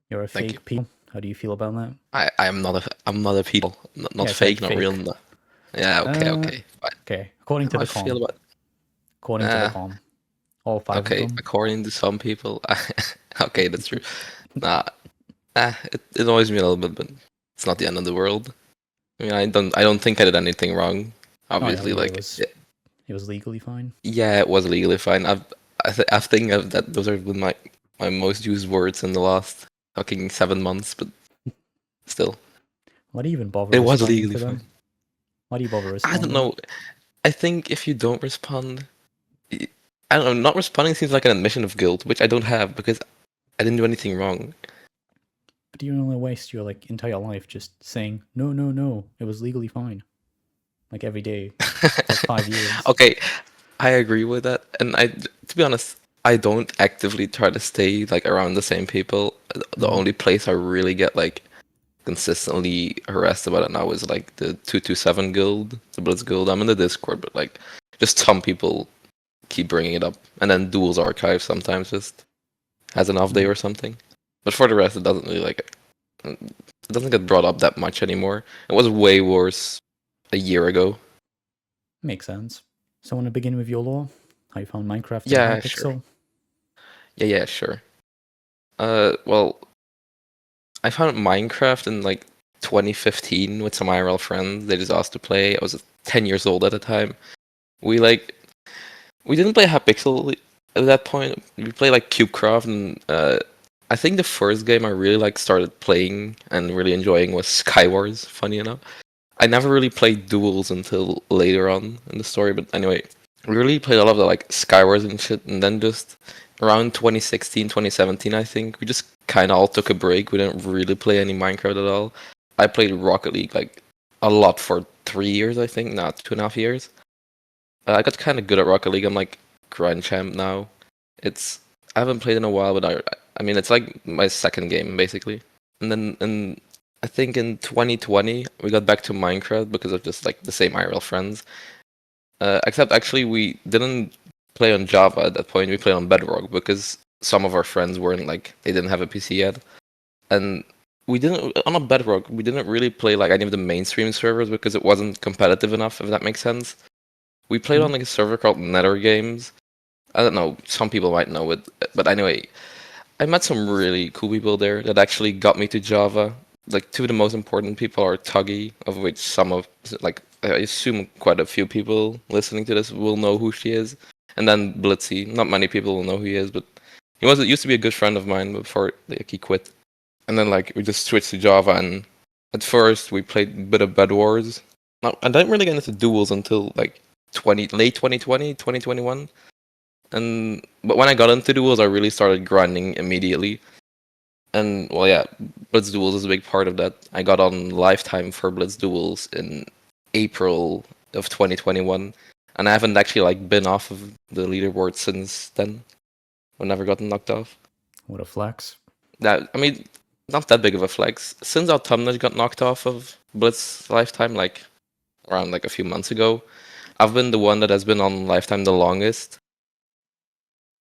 You're a Thank you. fake people. How do you feel about that? I'm not a people, not Yeah, I said fake, not real. fake. No. Yeah, Uh, okay. Fine. okay. According to How I the feel com. about According to the uh com. All five of okay, them. according to some people, okay, that's true. Nah, it annoys me a little bit, but it's not the end of the world. I mean, I don't think I did anything wrong. Oh yeah, Obviously, yeah, like, it was legally fine. yeah, it was legally fine. I think that those have been my most used words in the last fucking 7 months, but still, Why do you even bother it was responding legally to them? fine. Why do you bother I don't responding? know. I think if you don't respond, y- I don't know. Not responding seems like an admission of guilt, which I don't have because I didn't do anything wrong. But you don't want to waste your like entire life just saying no, no, no. It was legally fine. Like every day for like 5 years. Okay, I agree with that, and to be honest, I don't actively try to stay like around the same people. The Mm. only place I really get like consistently harassed about it now is like the 227 guild, the Blitz guild. I'm in the Discord, but like just some people keep bringing it up, and then Duels Archive sometimes just has an off day Mm. or something. But for the rest, it doesn't really it doesn't get brought up that much anymore. It was way worse a year ago. Makes sense. So I want to begin with your lore. How you found Minecraft and Yeah, sure. Hypixel. Yeah, sure. Well, I found Minecraft in like 2015 with some IRL friends. They just asked to play. I was 10 years old at the time. We like we didn't play Hypixel at that point. We played like CubeCraft, and I think the first game I really like started playing and really enjoying was Skywars. Funny enough, I never really played Duels until later on in the story. But anyway, we really played a lot of the like Skywars and shit, and then just around 2016, 2017, I think we just kind of all took a break. We didn't really play any Minecraft at all. I played Rocket League like a lot for 3 years, I think, not 2.5 years. I got kind of good at Rocket League. I'm like Grand Champ now. It's I haven't played in a while, but I mean it's like my second game basically. And then I think in 2020 we got back to Minecraft because of just like the same IRL friends. Except actually we didn't play on Java at that point. We played on Bedrock because some of our friends weren't like they didn't have a PC yet, and we didn't on a Bedrock. We didn't really play like any of the mainstream servers because it wasn't competitive enough. If that makes sense. We played Mm. on like a server called Nether Games. I don't know, some people might know it, but anyway, I met some really cool people there that actually got me to Java. Like two of the most important people are Tuggy, of which some of like I assume quite a few people listening to this will know who she is, and then Blitzy. Not many people will know who he is, but he used to be a good friend of mine before like he quit. And then like we just switched to Java, and at first we played a bit of Bed Wars. Now I didn't really get into duels until like late 2020, 2021. And but when I got into duels, I really started grinding immediately. And well, yeah, Blitz Duels is a big part of that. I got on Lifetime for Blitz Duels in April of 2021, and I haven't actually like been off of the leaderboard since then. I've never gotten knocked off. What a flex. That I mean, not that big of a flex. Since Autumnus got knocked off of Blitz Lifetime, like around like a few months ago, I've been the one that has been on Lifetime the longest.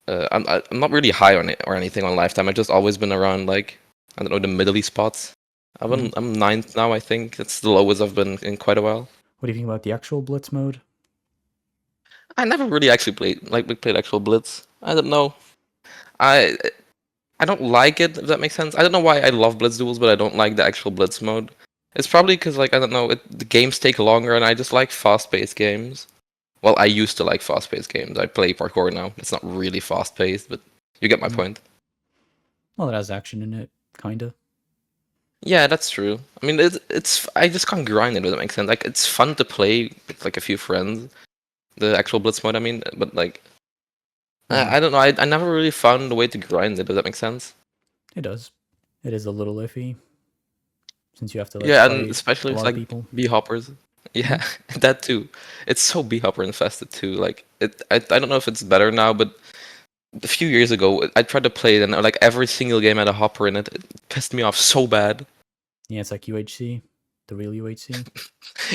I'm not really high on it or anything on Lifetime. I've just always been around like I don't know the middly spots. Mm. I'm ninth now. I think it's the lowest I've been in quite a while. What do you think about the actual Blitz mode? I never really actually played like we played actual Blitz. I don't know. I I don't like it if that makes sense. I don't know why I love Blitz duels, but I don't like the actual Blitz mode. It's probably because like I don't know the games take longer, and I just like fast-paced games. Well, I used to like fast-paced games. I play parkour now. It's not really fast-paced, but you get my Mm. point. Well, it has action in it, kinda. Yeah, that's true. I mean, it's I just can't grind it. Does that make sense? Like, it's fun to play with like a few friends, the actual Blitz mode. I mean, but like, Mm. I don't know. I never really found a way to grind it. Does that make sense? It does. It is a little iffy since you have to like Yeah, and fight especially a with lot of like people. bee hoppers. Mm. Yeah, that too. It's so bee hopper infested too. Like, I don't know if it's better now, but a few years ago, I tried to play it, and like every single game had a hopper in it. It pissed me off so bad. Yeah, it's like UHC, the real UHC.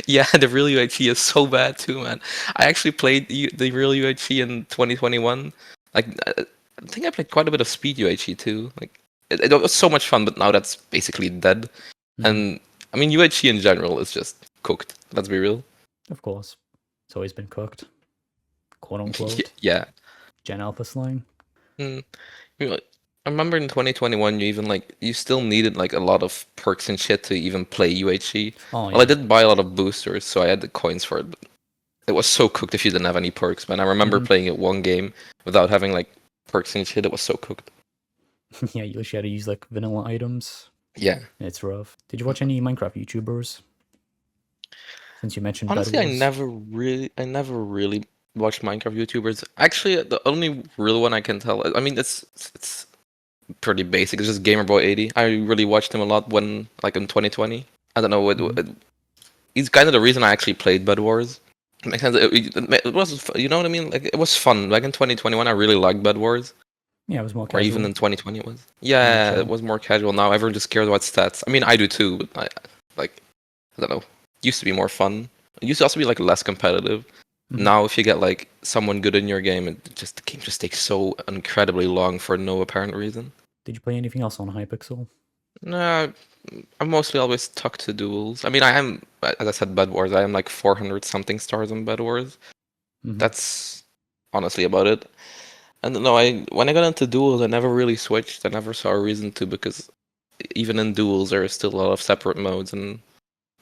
Yeah, the real UHC is so bad too, man. I actually played the real UHC in 2021. Like, I think I played quite a bit of speed UHC too. Like, it was so much fun, but now that's basically dead. Mhm. And I mean, UHC in general is just cooked. Let's be real. Of course, it's always been cooked, quote unquote. Yeah. Gen Alpha slang. Mm. You know, I remember in 2021, you still needed like a lot of perks and shit to even play UHC. Oh Well, I yeah. did buy a lot of boosters, so I had the coins for it. But it was so cooked if you didn't have any perks, man. I remember Mhm. playing it one game without having like perks and shit. It was so cooked. Yeah, you actually had to use like vanilla items. Yeah. It's rough. Did you watch any Minecraft YouTubers? Since you mentioned Bed Honestly, I Wars. never really watched Minecraft YouTubers. Actually, the only real one I can tell, I mean, it's pretty basic. It's just GamerBoy80. I really watched him a lot when, like, in 2020. I don't know Mhm. he's kind of the reason I actually played Bed Wars. It makes sense. It was, you know what I mean? Like, it was fun. Like in 2021, I really liked Bed Wars. Yeah, it was more Or even casual, in 2020 it was. more Yeah, it chill. was more casual. Now everyone just cares about stats. I mean, I do too, but like, I don't know. Used to be more fun. It used to also be like less competitive. Mhm. Now, if you get like someone good in your game, the game just takes so incredibly long for no apparent reason. Did you play anything else on Hypixel? No, I'm mostly always stuck to duels. I mean, I am, as I said, Bed Wars. I am like 400 something stars on Bed Wars. Mhm. That's honestly about it. And no, when I got into duels, I never really switched. I never saw a reason to because even in duels, there are still a lot of separate modes, and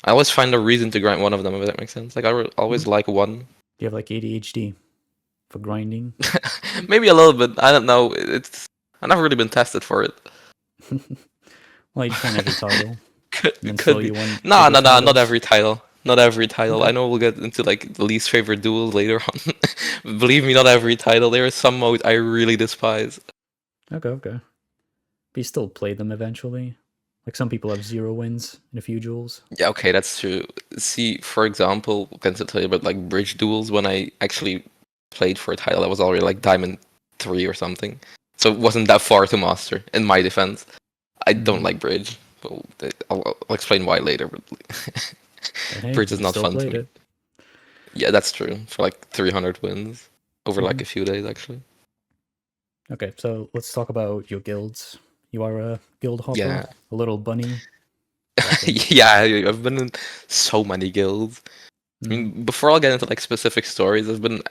I always find a reason to grind one of them. If that makes sense. Like Mhm. always Do like one, you have like ADHD for grinding? maybe a little bit. I don't know. I've never really been tested for it. Well, you just want every title, and then Could slowly be. you won Nah, bigger nah, nah. Not titles. every title. Not every title. Okay. I know we'll get into like the least favorite duels later on. Believe me, not every title. There are some modes I really despise. Okay, okay. But you still play them eventually. Like some people have 0 wins in a few duels. Yeah, okay, that's true. See, for example, I can tell you about like bridge duels when I actually played for a title that was already like Diamond 3 or something. So it wasn't that far to master, in my defense. I don't Mhm. like bridge. Well, I'll explain why later, but But hey, bridge is you not still fun to played me. it. Yeah, that's true. For like 300 wins over like Mhm. a few days, actually. Okay, so let's talk about your guilds. You are a guild hopper, Yeah. a little bunny. Second. Yeah, I've been in so many guilds. I Mhm. mean, before I'll get into like specific stories, I've been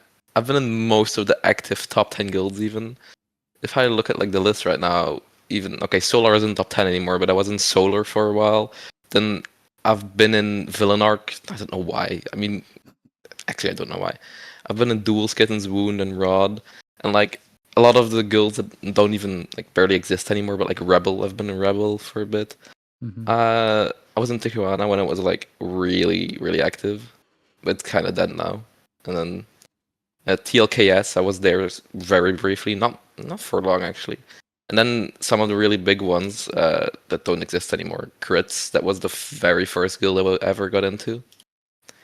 in most of the active top 10 guilds even. If I look at like the list right now, even okay, Solar isn't top 10 anymore, but I was in Solar for a while. Then I've been in Villain Arc. I don't know why. I mean, actually, I don't know why. I've been in Dual Kittens, Wound, and Rod, and like a lot of the guilds that don't even like barely exist anymore. But like Rebel, I've been in Rebel for a bit. Mhm. I was in Tijuana when it was like really, really active, but it's kind of dead now. And then at TLKS, I was there very briefly, not for long actually. And then some of the really big ones that don't exist anymore. Crits, that was the very first guild I ever got into.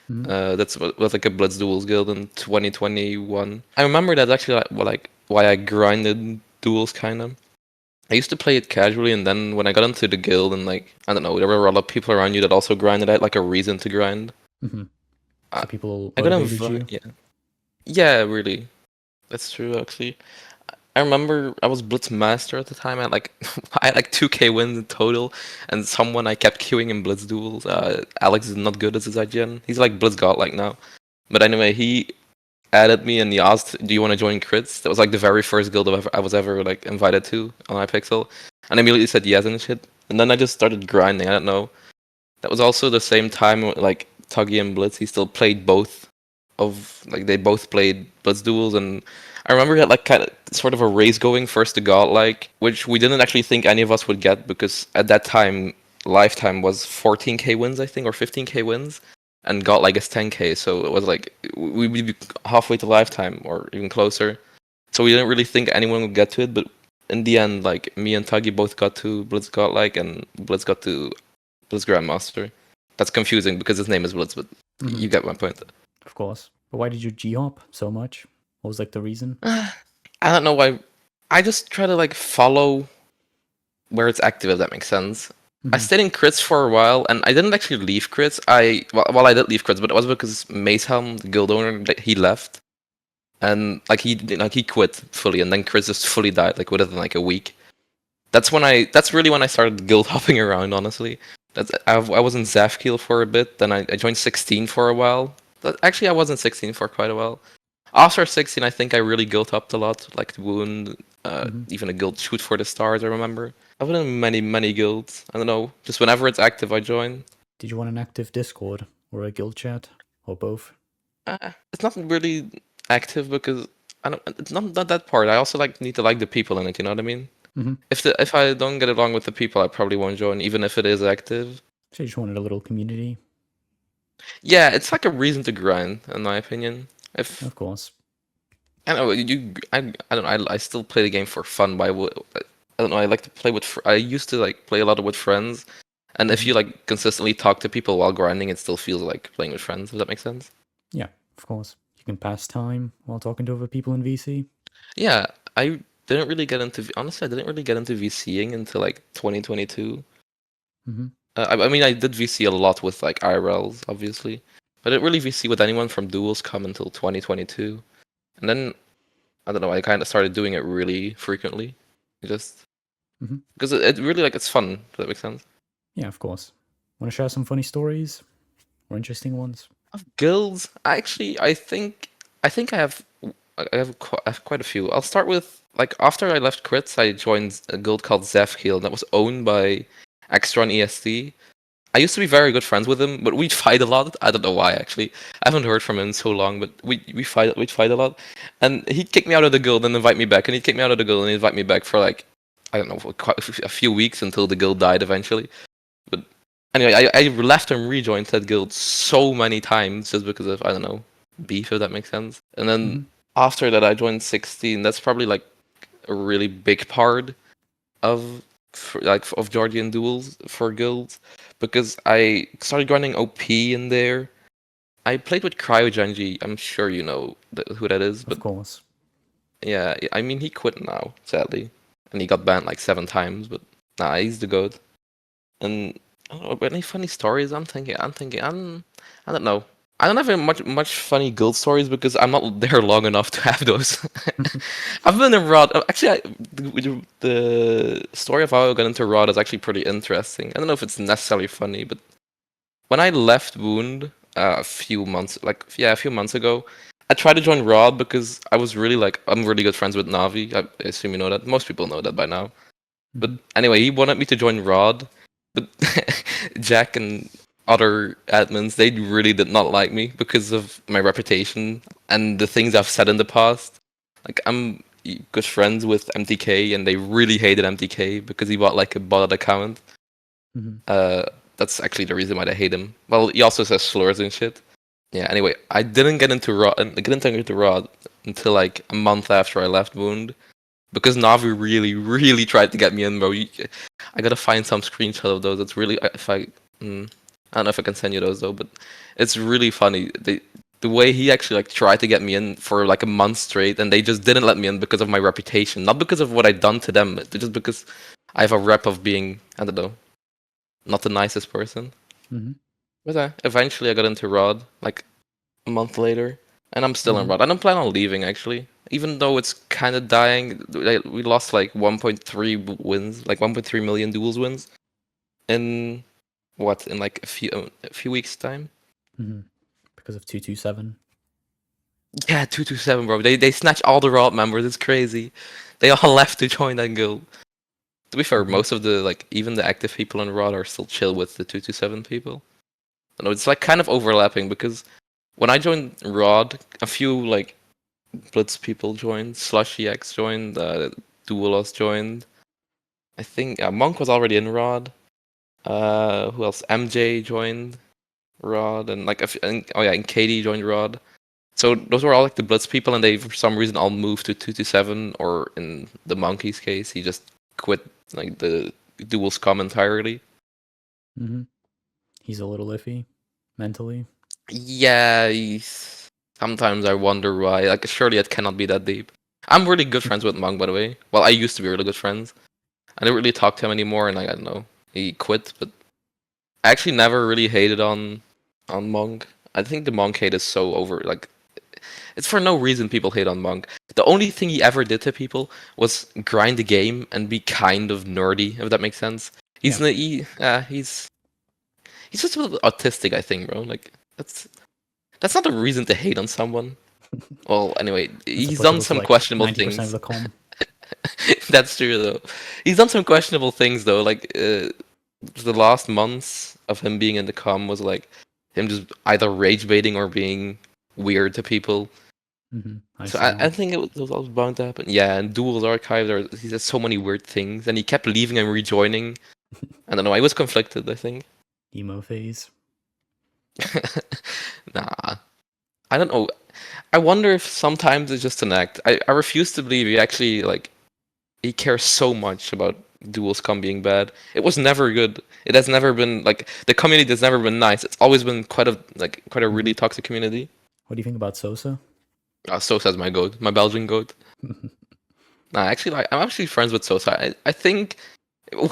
Mhm. That's was like a Blitz Duels guild in 2021. I remember that's actually like why I grinded duels kind of. I used to play it casually, and then when I got into the guild, and like I don't know, there were a lot of people around you that also grinded. I had like a reason to grind. Mhm. I, So people I got motivated invited. you. Yeah, yeah, really. That's true, actually. I remember I was Blitz Master at the time. I had like I had like 2K wins in total, and someone I kept queuing in Blitz duels. Alex is not good as his IGN. He's like Blitz Godlike now. But anyway, he added me and he asked, "Do you want to join Crits?" That was like the very first guild I was ever like invited to on iPixel, and I immediately said yes and shit. And then I just started grinding. I don't know. That was also the same time like Tuggy and Blitz. He still played both of like they both played Blitz duels, and I remember he had like kind of sort of a race going first to Godlike, which we didn't actually think any of us would get because at that time lifetime was 14k wins I think or 15k wins, and Godlike is 10k, so it was like we'd be halfway to lifetime or even closer. So we didn't really think anyone would get to it, but in the end, like me and Tuggy both got to Blitz Godlike, and Blitz got to Blitz Grandmaster. That's confusing because his name is Blitz, but Mhm. you get my point. Of course. But why did you G-hop so much? What was like the reason? I don't know why. I just try to like follow where it's active, if that makes sense. I Mhm. stayed in crits for a while, and I didn't actually leave crits. Well, I did leave crits, but it was because Macehelm, the guild owner, he left, and like he quit fully, and then crits just fully died like within like a week. That's really when I started guild hopping around. Honestly, I was in Zafkiel for a bit. Then I joined 16 for a while. Actually, I was in 16 for quite a while. After 16, I think I really guild hopped a lot, like the Wound, even a guild Shoot for the Stars. I remember. I've been in many guilds. I don't know. Just whenever it's active, I join. Did you want an active Discord or a guild chat or both? It's not really active because I don't. It's not that part. I also need to like the people in it. You know what I mean? Mm-hmm. If I don't get along with the people, I probably won't join, even if it is active. So you just wanted a little community? Yeah, it's like a reason to grind, in my opinion. If Of course. I don't know, I don't know, I still play the game for fun, but I don't know. I like to play with. I used to play a lot with friends, and if you consistently talk to people while grinding, it still feels like playing with friends. Does that make sense? Yeah, of course. You can pass time while talking to other people in VC. Yeah, I didn't really get into. Honestly, I didn't really get into VCing until 2022. Mm-hmm. I mean, I did VC a lot with IRLs, obviously, but I didn't really VC with anyone from duels come until 2022, and then I don't know. I kind of started doing it really frequently, just because it really it's fun. Does that make sense? Yeah, of course. Want to share some funny stories or interesting ones? Of guilds, actually, I think I have quite a few. I'll start with after I left crits, I joined a guild called Zefkiel that was owned by Extron EST. I used to be very good friends with him, but we'd fight a lot. I don't know why actually. I haven't heard from him in so long, but we'd fight a lot. And he'd kick me out of the guild and invite me back, and he'd kick me out of the guild and invite me back for I don't know, for quite a few weeks until the guild died eventually. But anyway, I left and rejoined that guild so many times just because of I don't know, beef, if that makes sense. And then after that I joined 16. That's probably a really big part of of Georgian duels for guilds because I started grinding OP in there. I played with jrgy. I'm sure you know who that is, but Of course. yeah, I mean he quit now, sadly, and he got banned 7 times. But nah, he's the goat. And I don't know, any funny stories? I don't know. I don't have much funny guild stories because I'm not there long enough to have those. I've been in Rod. Actually, the story of how I got into Rod is actually pretty interesting. I don't know if it's necessarily funny, but when I left Wound a few months, a few months ago, I tried to join Rod because I was really I'm really good friends with Navi. I assume you know that. Most people know that by now. But anyway, he wanted me to join Rod, but Jack and other admins, they really did not like me because of my reputation and the things I've said in the past. I'm good friends with MTK, and they really hated MTK because he bought a botted account. That's actually the reason why they hate him. Well, he also says slurs and shit. Yeah. Anyway, I didn't get into Rod. Until a month after I left Wound. Because Navi really tried to get me in, bro. I gotta find some screenshot of those. It's really I don't know if I can send you those though, but it's really funny. The way he actually tried to get me in for a month straight, and they just didn't let me in because of my reputation, not because of what I'd done to them, just because I have a rep of being I don't know, not the nicest person. But eventually I got into Rod a month later, and I'm still in Rod. I don't plan on leaving actually. Even though it's kind of dying, we lost 1.3 wins, 1.3 million duels wins, in a few weeks time. Because of 227. Yeah, 227, bro. They snatched all the Rod members. It's crazy. They all left to join that guild. To be fair, most of the even the active people in Rod are still chill with the 227 people. I know it's kind of overlapping because when I joined Rod, a few Blitz people joined, Slushy X joined, Duelos joined. I think Monk was already in Rod. Who else? MJ joined Rod, and and Katie joined Rod. So those were all the Blitz people, and they for some reason all moved to 227, or in the Monkey's case, he just quit the duels com entirely. He's a little iffy mentally. Yeah, sometimes I wonder why. Surely it cannot be that deep. I'm really good friends with Monk, by the way. Well, I used to be really good friends. I don't really talk to him anymore, and I don't know. He quit, but I actually never really hated on Monk. I think the Monk hate is so over. it's for no reason people hate on Monk. The only thing he ever did to people was grind the game and be kind of nerdy, if that makes sense. He's he's just a little autistic, I think, bro. Like that's not a reason to hate on someone. Well, anyway, he's done some questionable 90% things. of the com. That's true though. He's done some questionable things though. Like the last months of him being in the com was like him just either rage baiting or being weird to people. So I think it was always bound to happen. Yeah, and Duels Archive, he says so many weird things, and he kept leaving and rejoining. I don't know. I was conflicted, I think. Emo phase. Nah, I don't know. I wonder if sometimes it's just an act. I refuse to believe he actually like he cares so much about Duels.com being bad. It was never good. It has never been like the community has never been nice. It's always been quite a really toxic community. What do you think about Sosa? Sosa's my goat, my Belgian goat. Nah, actually, I'm actually friends with Sosa. I think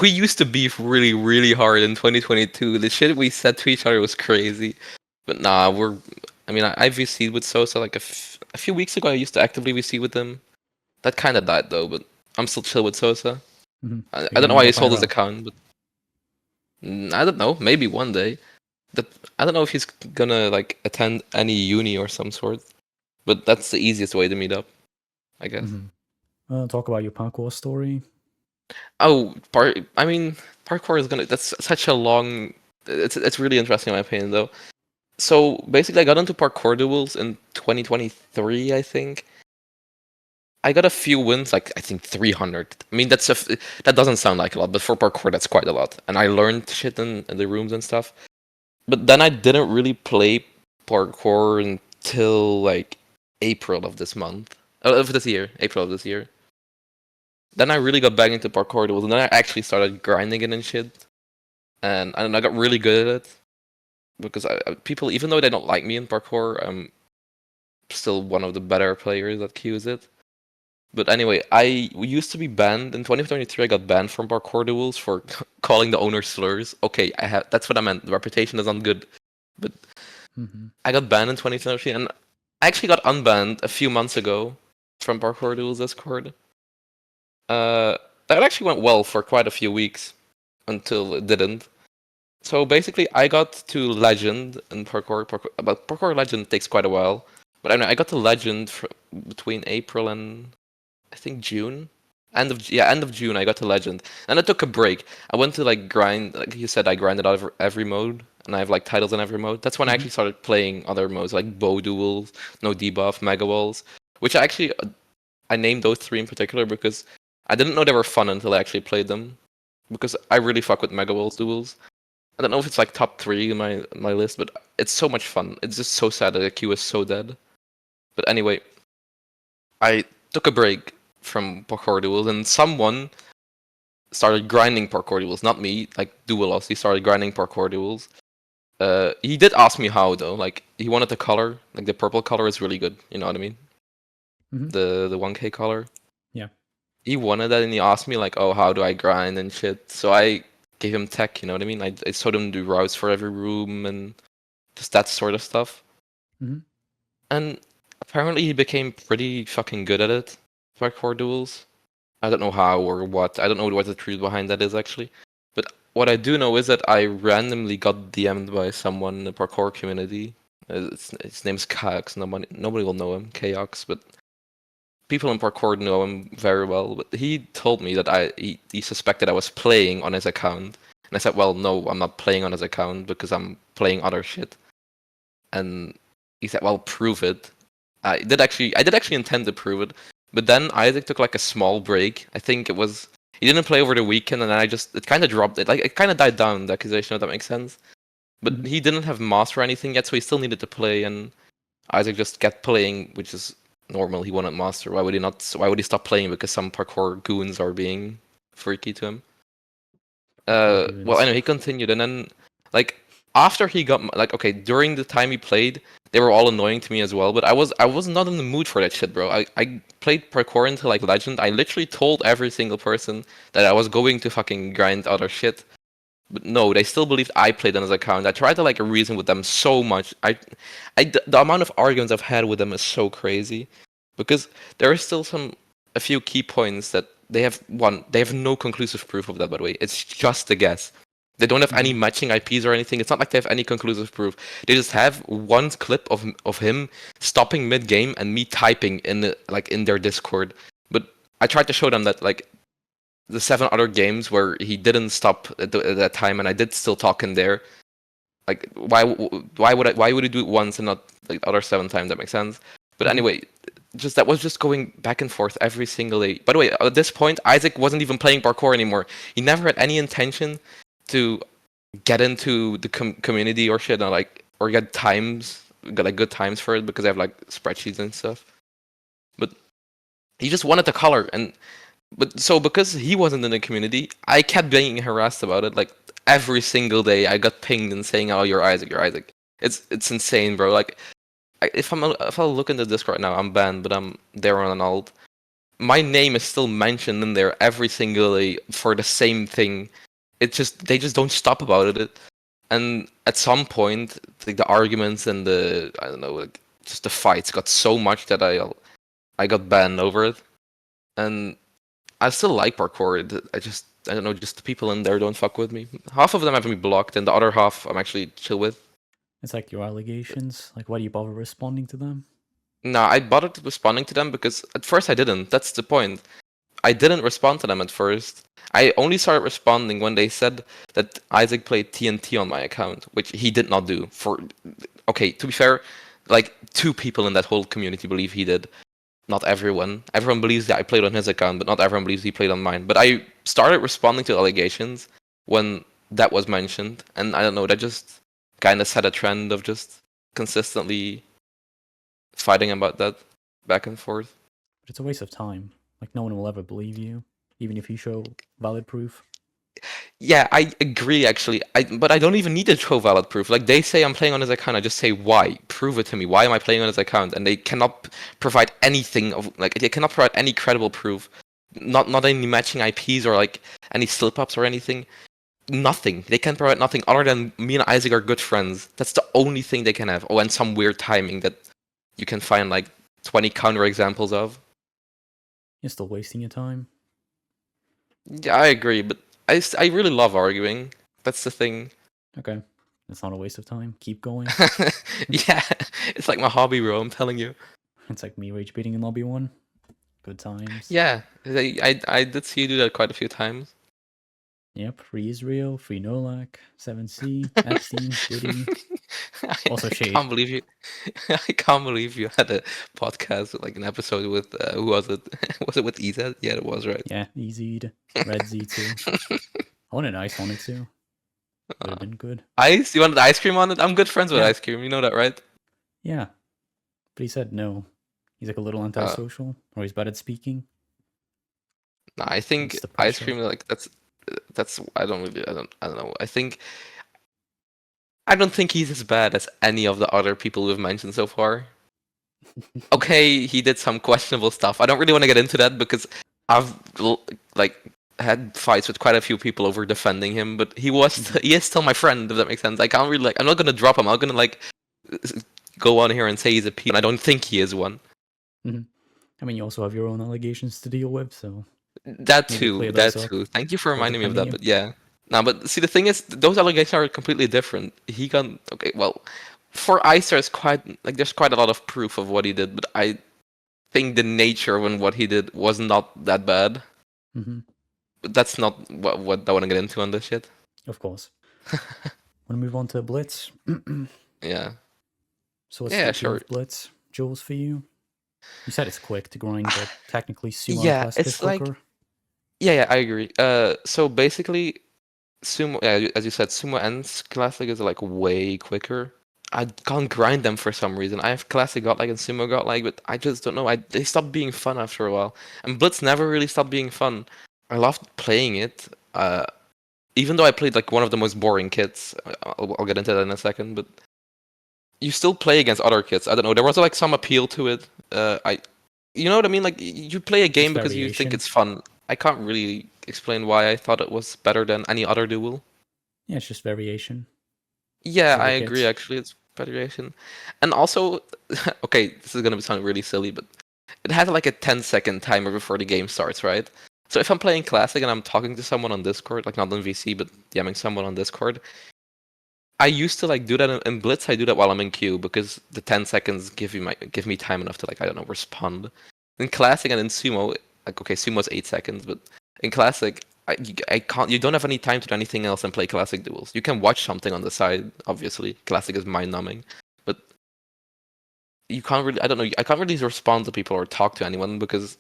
we used to beef really, really hard in 2022. The shit we said to each other was crazy. But nah, I VC'd with Sosa like a few weeks ago. I used to actively VC with him. That kind of died though, but I'm still chill with Sosa. I don't know why he sold his account, but I don't know. Maybe one day. I don't know if he's gonna like attend any uni or some sort. But that's the easiest way to meet up, I guess. Talk about your parkour story. Oh, parkour is that's such a long. It's really interesting in my opinion, though. So basically, I got into Parkour Duels in 2023, I think. I got a few wins, like I think 300. I mean, that doesn't sound like a lot, but for parkour, that's quite a lot. And I learned shit in the rooms and stuff. But then I didn't really play parkour until like April of this month. April of this year. Then I really got back into parkour duels, and then I actually started grinding it and shit. And I got really good at it. Because people, even though they don't like me in parkour, I'm still one of the better players that queues it. But anyway, we used to be banned in 2023. I got banned from parkour duels for calling the owner slurs. Okay, that's what I meant. The reputation is not good, but I got banned in 2023, and I actually got unbanned a few months ago from Parkour Duels Discord. That actually went well for quite a few weeks until it didn't. So basically, I got to Legend in Parkour. But Parkour Legend takes quite a while. But I got to Legend between April and I think June. End of June I got to Legend. And I took a break. I went to like grind, like you said, I grinded out of every mode. And I have like titles in every mode. That's when I actually started playing other modes like Bow Duels, No Debuff, Mega Walls. Which I named those three in particular because I didn't know they were fun until I actually played them. Because I really fuck with Mega Walls duels. I don't know if it's like top 3 in my list, but it's so much fun. It's just so sad that the queue is so dead. But anyway, I took a break from Parkour Duels, and someone started grinding Parkour Duels. Not me, like Duelos. He started grinding Parkour Duels. He did ask me how though. Like he wanted the color, like the purple color is really good. You know what I mean? The 1K color. Yeah. He wanted that, and he asked me like, "Oh, how do I grind and shit?" So I gave him tech. You know what I mean? I showed him do routes for every room and just that sort of stuff. And apparently, he became pretty fucking good at it. Parkour Duels. I don't know how or what. I don't know what the truth behind that is actually. But what I do know is that I randomly got DM'd by someone in the parkour community. His name's Kax. Nobody will know him, Kax, but people in parkour know him very well. But he told me that he suspected I was playing on his account, and I said, "Well, no, I'm not playing on his account because I'm playing other shit." And he said, "Well, prove it." I did actually intend to prove it, but then Isaac took like a small break. I think he didn't play over the weekend, and then it kind of dropped. It kind of died down, the accusation, if that makes sense. But he didn't have master or anything yet, so he still needed to play, and Isaac just kept playing, which is normal. He wanted master. Why would he not? Why would he stop playing? Because some parkour goons are being freaky to him. Well, anyway, he continued, and then like after he got during the time he played, they were all annoying to me as well. But I was not in the mood for that shit, bro. I played parkour until like legend. I literally told every single person that I was going to fucking grind other shit. But no, they still believed I played on his account. I tried to like reason with them so much. The amount of arguments I've had with them is so crazy, because there is still a few key points that they have. One, they have no conclusive proof of that. By the way, it's just a guess. They don't have any matching IPs or anything. It's not like they have any conclusive proof. They just have one clip of him stopping mid game and me typing in their Discord. But I tried to show them that like the 7 other games where he didn't stop at that time, and I did still talk in there. Like why would he do it once and not like the other 7 times? That makes sense. But anyway, that was just going back and forth every single day. By the way, at this point, Isaac wasn't even playing parkour anymore. He never had any intention to get into the community or shit, or get like good times for it, because I have like spreadsheets and stuff. But he just wanted the color, so because he wasn't in the community, I kept being harassed about it. Like every single day, I got pinged and saying, "Oh, you're Isaac, you're Isaac." It's insane, bro. Like if I look in the Discord now, I'm banned, but I'm there on an alt. My name is still mentioned in there every single day for the same thing. They just don't stop about it. And at some point, like the arguments and I don't know, like just the fights got so much that I got banned over it. And I still like parkour. I don't know, just the people in there don't fuck with me. Half of them have me blocked, and the other half I'm actually chill with. It's like your allegations. Like, why do you bother responding to them? No, I bothered responding to them because at first I didn't. That's the point. I didn't respond to them at first. I only started responding when they said that Isaac played TNT on my account, which he did not do. Okay, to be fair, like 2 people in that whole community believe he did. Not everyone. Everyone believes that I played on his account, but not everyone believes he played on mine. But I started responding to allegations when that was mentioned, and I don't know, that just kind of set a trend of just consistently fighting about that back and forth. But it's a waste of time. Like, no one will ever believe you, even if you show valid proof. Yeah, I agree actually. But I don't even need to show valid proof. Like they say I'm playing on his account, I just say why? Prove it to me. Why am I playing on his account? And they cannot provide anything they cannot provide any credible proof. Not any matching IPs or like any slip ups or anything. Nothing. They can't provide nothing other than me and Isaac are good friends. That's the only thing they can have. Oh, and some weird timing that you can find like 20 counter examples of. You're still wasting your time. Yeah, I agree, but I really love arguing. That's the thing. Okay. It's not a waste of time. Keep going. Yeah, it's like my hobby, bro. I'm telling you. It's like me rage baiting in lobby 1. Good times. Yeah, I did see you do that quite a few times. Yep. Free Israel, free Nolak, 7C, Epstein, Diddy. Also Shade. I can't believe you had a podcast, like an episode with who was it? Was it with EZ? Yeah, it was, right? Yeah, EZ'd. Red Z too. I wanted Ice on it too. Would have been good. Ice? You wanted ice cream on it? I'm good friends with Yeah. Ice Cream. You know that, right? Yeah. But he said no. He's like a little antisocial, or he's bad at speaking. No, I think It's the Ice pressure. Cream, like that's I don't know. I don't think he's as bad as any of the other people we've mentioned so far. Okay, he did some questionable stuff. I don't really want to get into that because I've like had fights with quite a few people over defending him, but he is still my friend, if that makes sense. I can't really I'm not gonna drop him. I'm gonna go on here and say he's a P, and I don't think he is one. I mean, you also have your own allegations to deal with, so that maybe too. clear That those up too. Thank you for before reminding me of that. defending But yeah, no. But see, the thing is, those allegations are completely different. He got okay. Well, for Ice, there's quite a lot of proof of what he did, but I think the nature of what he did was not that bad. But that's not what I want to get into on this shit. Of course. Want to move on to Blitz? Yeah. So what's the appeal of Blitz, Jules, for you? You said it's quick to grind, but technically Sumo Classic is quicker. Yeah, I agree. So basically, Sumo, yeah, as you said, Sumo and Classic is like way quicker. I can't grind them for some reason. I have Classic Godlike and Sumo Godlike, but I just don't know. They stopped being fun after a while. And Blitz never really stopped being fun. I loved playing it. Even though I played like one of the most boring kits. I'll get into that in a second, but you still play against other kits. I don't know. There was like some appeal to it. You know what I mean? Like you play a game because you think it's fun. I can't really explain why I thought it was better than any other duel. Yeah, it's just variation. Yeah, I Other agree. kits. Actually, it's variation, and also, okay, this is gonna sound really silly, but it has like a 10-second timer before the game starts, right? So if I'm playing classic and I'm talking to someone on Discord, like not on VC, but DMing someone on Discord, I used to like do that in Blitz. I do that while I'm in queue because the 10 seconds give me time enough to like I don't know respond. In classic and in sumo, like okay, sumo's 8 seconds, but in classic, I can't. You don't have any time to do anything else and play classic duels. You can watch something on the side. Obviously, classic is mind numbing, but you can't really. I don't know. I can't really respond to people or talk to anyone because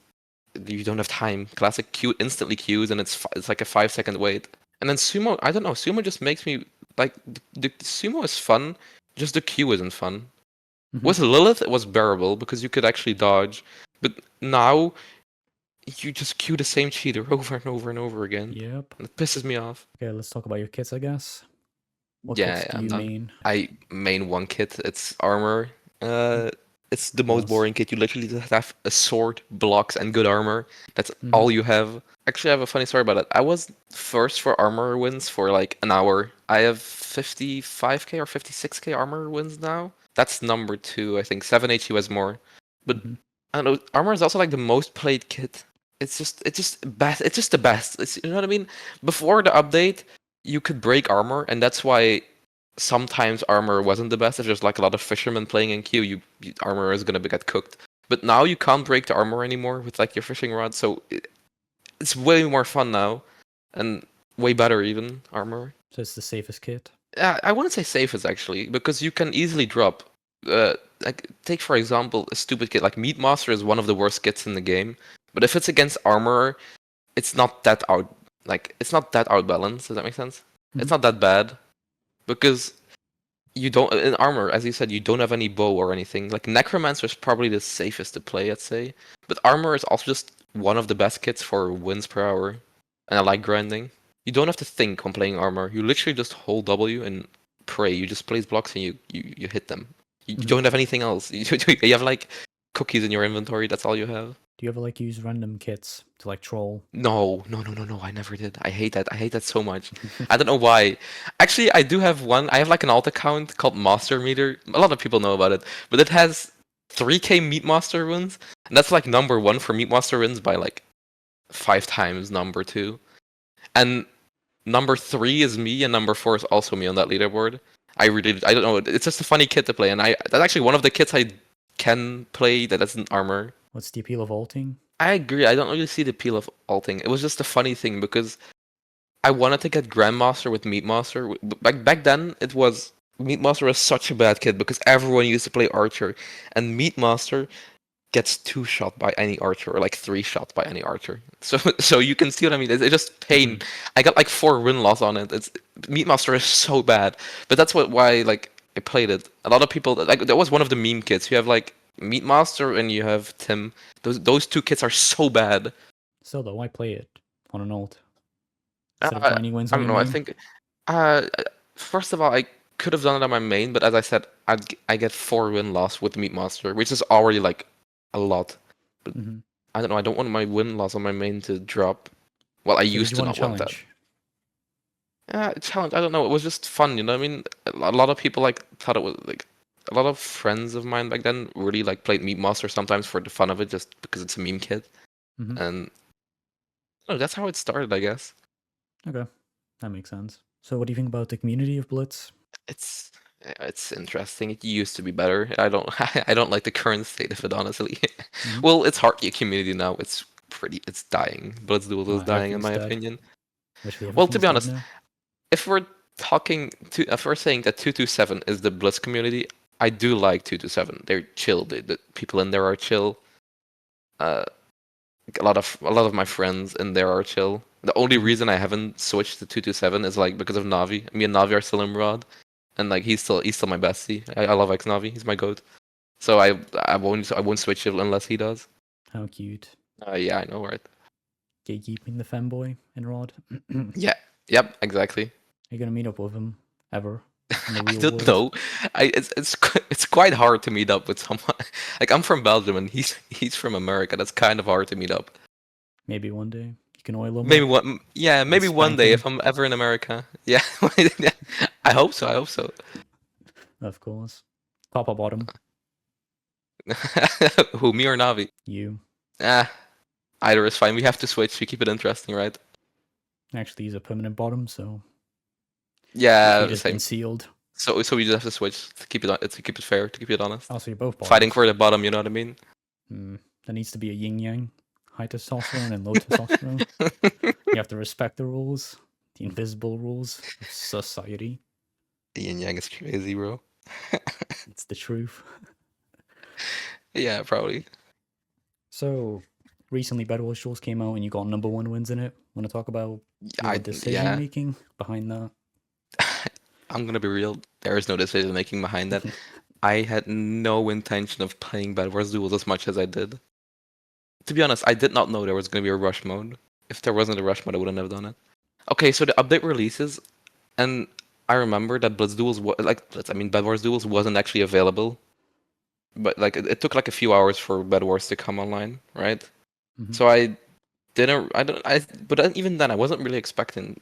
you don't have time. Classic queue instantly queues and it's like a 5 second wait. And then sumo, I don't know. Sumo just makes me like the sumo is fun. Just the queue isn't fun. Mm-hmm. With Lilith, it was bearable because you could actually dodge. But now you just queue the same cheater over and over and over again. Yep. And it pisses me off. Okay, let's talk about your kits, I guess. What kits Yeah, do I'm you done. main? I main one kit. It's armor. It's the most Plus. boring kit. You literally just have a sword, blocks, and good armor. That's Mm-hmm. all you have. Actually, I have a funny story about it. I was first for armor wins for like an hour. I have 55k or 56k armor wins now. That's number two, I think. 7 HU has more. But Mm-hmm. I don't know. Armor is also like the most played kit. It's just best. It's just the best. You know what I mean? Before the update, you could break armor, and that's why sometimes armor wasn't the best. If there's like a lot of fishermen playing in queue, armor is gonna get cooked. But now you can't break the armor anymore with like your fishing rod, so it's way more fun now, and way better even armor. So it's the safest kit. I wouldn't say safest actually, because you can easily drop. Like take for example a stupid kit like Meat Master is one of the worst kits in the game, but if it's against armor, it's not that out it's not that outbalanced. Does that make sense? Mm-hmm. It's not that bad because you don't in armor, as you said, you don't have any bow or anything. Like Necromancer is probably the safest to play, I'd say. But armor is also just one of the best kits for wins per hour, and I like grinding. You don't have to think when playing armor. You literally just hold W and pray. You just place blocks and you hit them. You Mm-hmm. don't have anything else. You have like cookies in your inventory. That's all you have. Do you ever like use random kits to like troll? No, no, no, no, no. I never did. I hate that. I hate that so much. I don't know why. Actually, I do have one. I have like an alt account called Master Meter. A lot of people know about it, but it has 3k Meat Master wins, and that's like number one for Meat Master wins by like 5 times number two. And number three is me, and number four is also me on that leaderboard. I don't know. It's just a funny kit to play, and that's actually one of the kits I can play that isn't armor. What's the appeal of vaulting? I agree. I don't really see the appeal of alting. It was just a funny thing because I wanted to get Grandmaster with Meatmaster. Back then, it was Meatmaster was such a bad kid because everyone used to play Archer, and Meatmaster gets 2 shot by any Archer or like 3 shot by any Archer. So you can see what I mean. It's just pain. I got like 4 win loss on it. It's Meatmaster is so bad, but that's why like I played it. A lot of people like that was one of the meme kits. You have like Meatmaster and you have Tim. Those two kits are so bad. Still though, why play it on an alt instead of Uh, grinding wins I on don't your know. I main? think uh, first of all, I could have done it on my main, but as I said, I get 4 win loss with Meat Monster, which is already like a lot. But Mm-hmm. I don't know. I don't want my win loss on my main to drop. Well, I So did used you to want a not want that. challenge? Challenge. I don't know. It was just fun. You know what I mean? A lot of people like thought it was like a lot of friends of mine back then really like played Meat Monster sometimes for the fun of it, just because it's a meme kit. Mm-hmm. And oh, that's how it started, I guess. Okay, that makes sense. So what do you think about the community of Blitz? It's it's interesting. It used to be better. I don't I don't like the current state of it, honestly. Mm-hmm. Well, it's hard community now. It's dying. Blitz Duels is dying in Everything's my dead. opinion. Literally Well, to everything's be dead honest, now. if we're if we're saying that 227 is the Blitz community, I do like 227. They're chill. The people in there are chill. Uh, a lot of my friends in there are chill. The only reason I haven't switched to 227 is like because of Navi. Me and Navi are still in Rod, and like he's still my bestie. I love X Navi. He's my goat. So I won't switch it unless he does. How cute. Yeah, I know, right? Gatekeeping the femboy in Rod. Are Yeah. Yep. Exactly. you gonna meet up with him ever in the I real don't world? know. It's quite hard to meet up with someone. Like I'm from Belgium and he's from America. That's kind of hard to meet up. Maybe one day. You can oil them Maybe up. one, yeah, maybe one spank day 'em. if I'm ever in America. Yeah, I hope so. I hope so. Of course. Top or bottom? Who, me or Navi? You. Ah, either is fine. We have to switch to keep it interesting, right? Actually, use a permanent bottom, so your fate Yeah, has been same. sealed. So we just have to switch to keep it fair, to keep it honest. Also, you're both bottoms. Fighting for the bottom, you know what I mean? There needs to be a yin yang, high testosterone and low testosterone. You have to respect the rules, the invisible rules of society. The yin yang is crazy, bro. It's the truth. Yeah, probably. So, recently Bed Wars Duels came out and you got #1 wins in it. Want to talk about your decision making behind that? I'm gonna be real. There is no decision making behind that. I had no intention of playing Bed Wars Duels as much as I did. To be honest, I did not know there was gonna be a rush mode. If there wasn't a rush mode, I wouldn't have done it. Okay, so the update releases, and I remember that Blitz Duels, Bed Wars Duels wasn't actually available. But like it took like a few hours for Bed Wars to come online, right? So I didn't, I don't, I. But then, even then, I wasn't really expecting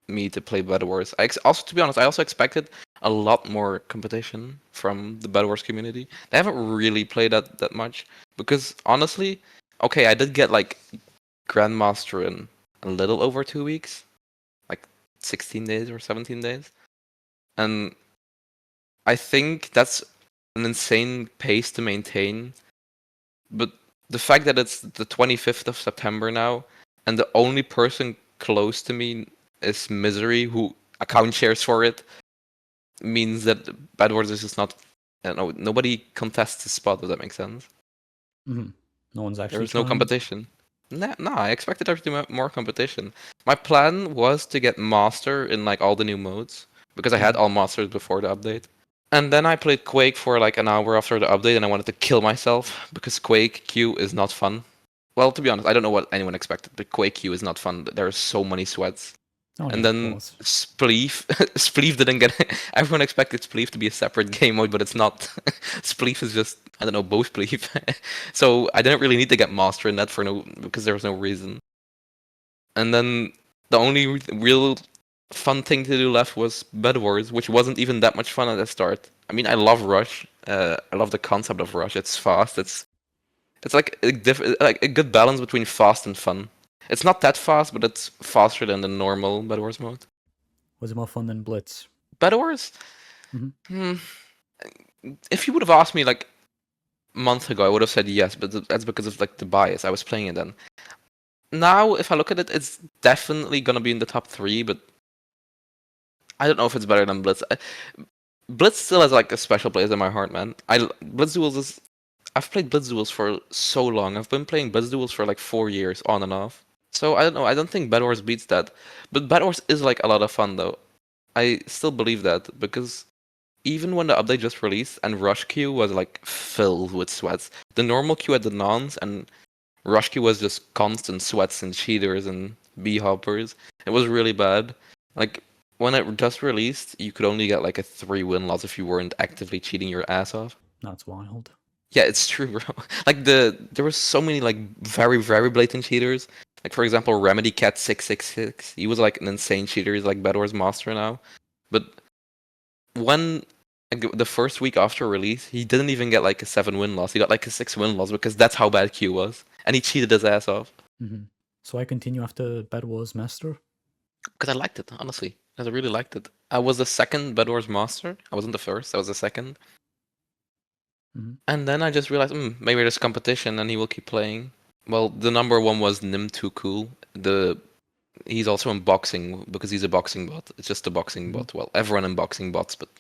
me to play Bed Wars. Also, to be honest, I also expected a lot more competition from the Bed Wars community. They haven't really played that much because honestly, okay, I did get like Grandmaster in a little over 2 weeks, like 16 days or 17 days, and I think that's an insane pace to maintain. But the fact that it's the 25th of September now, and the only person close to me is Misery, who account shares for it, means that Bad Wars is just not. I don't know, nobody contests the spot, if that makes sense. No one's actually. There's no competition. No, I expected there to be more competition. My plan was to get Master in like all the new modes, because I had all Masters before the update. And then I played Quake for like an hour after the update, and I wanted to kill myself because Quake Q is not fun. Well, to be honest, I don't know what anyone expected, but Quake Q is not fun. There are so many sweats. And then Spleef, Spleef didn't get. Everyone expected Spleef to be a separate game mode, but it's not. Spleef is just, I don't know, both Spleef. So I didn't really need to get Master in that because there was no reason. And then the only real fun thing to do left was Bed Wars, which wasn't even that much fun at the start. I mean, I love Rush. I love the concept of Rush. It's fast. It's like a good balance between fast and fun. It's not that fast, but it's faster than the normal Bed Wars mode. Was it more fun than Blitz? Bed Wars? If you would have asked me like a month ago, I would have said yes, but that's because of like the bias. I was playing it then. Now, if I look at it, it's definitely gonna be in the top 3, but I don't know if it's better than Blitz. Blitz still has like a special place in my heart, man. Blitz Duels is. I've played Blitz Duels for so long. I've been playing Blitz Duels for like 4 years, on and off. So I don't know. I don't think Bed Wars beats that. But Bed Wars is like a lot of fun, though. I still believe that because even when the update just released and Rush Queue was like filled with sweats, the normal queue had the nons and Rush Queue was just constant sweats and cheaters and b-hoppers. It was really bad. Like when it just released, you could only get like a 3-win loss if you weren't actively cheating your ass off. That's wild. Yeah, it's true, bro. Like there were so many like very, very blatant cheaters. Like for example, Remedy Cat 666. He was like an insane cheater. He's like Bed Wars Master now. But when the first week after release, he didn't even get like a 7-win loss. He got like a 6-win loss because that's how bad Q was, and he cheated his ass off. So I continue after Bed Wars Master because I liked it, honestly. I really liked it. I was the second Bed Wars Master. I wasn't the first. I was the second. And then I just realized, maybe there's competition, and he will keep playing. Well, the number 1 was Nim Too Cool. He's also in boxing because he's a boxing bot. It's just a boxing bot. Well, everyone in boxing bots, but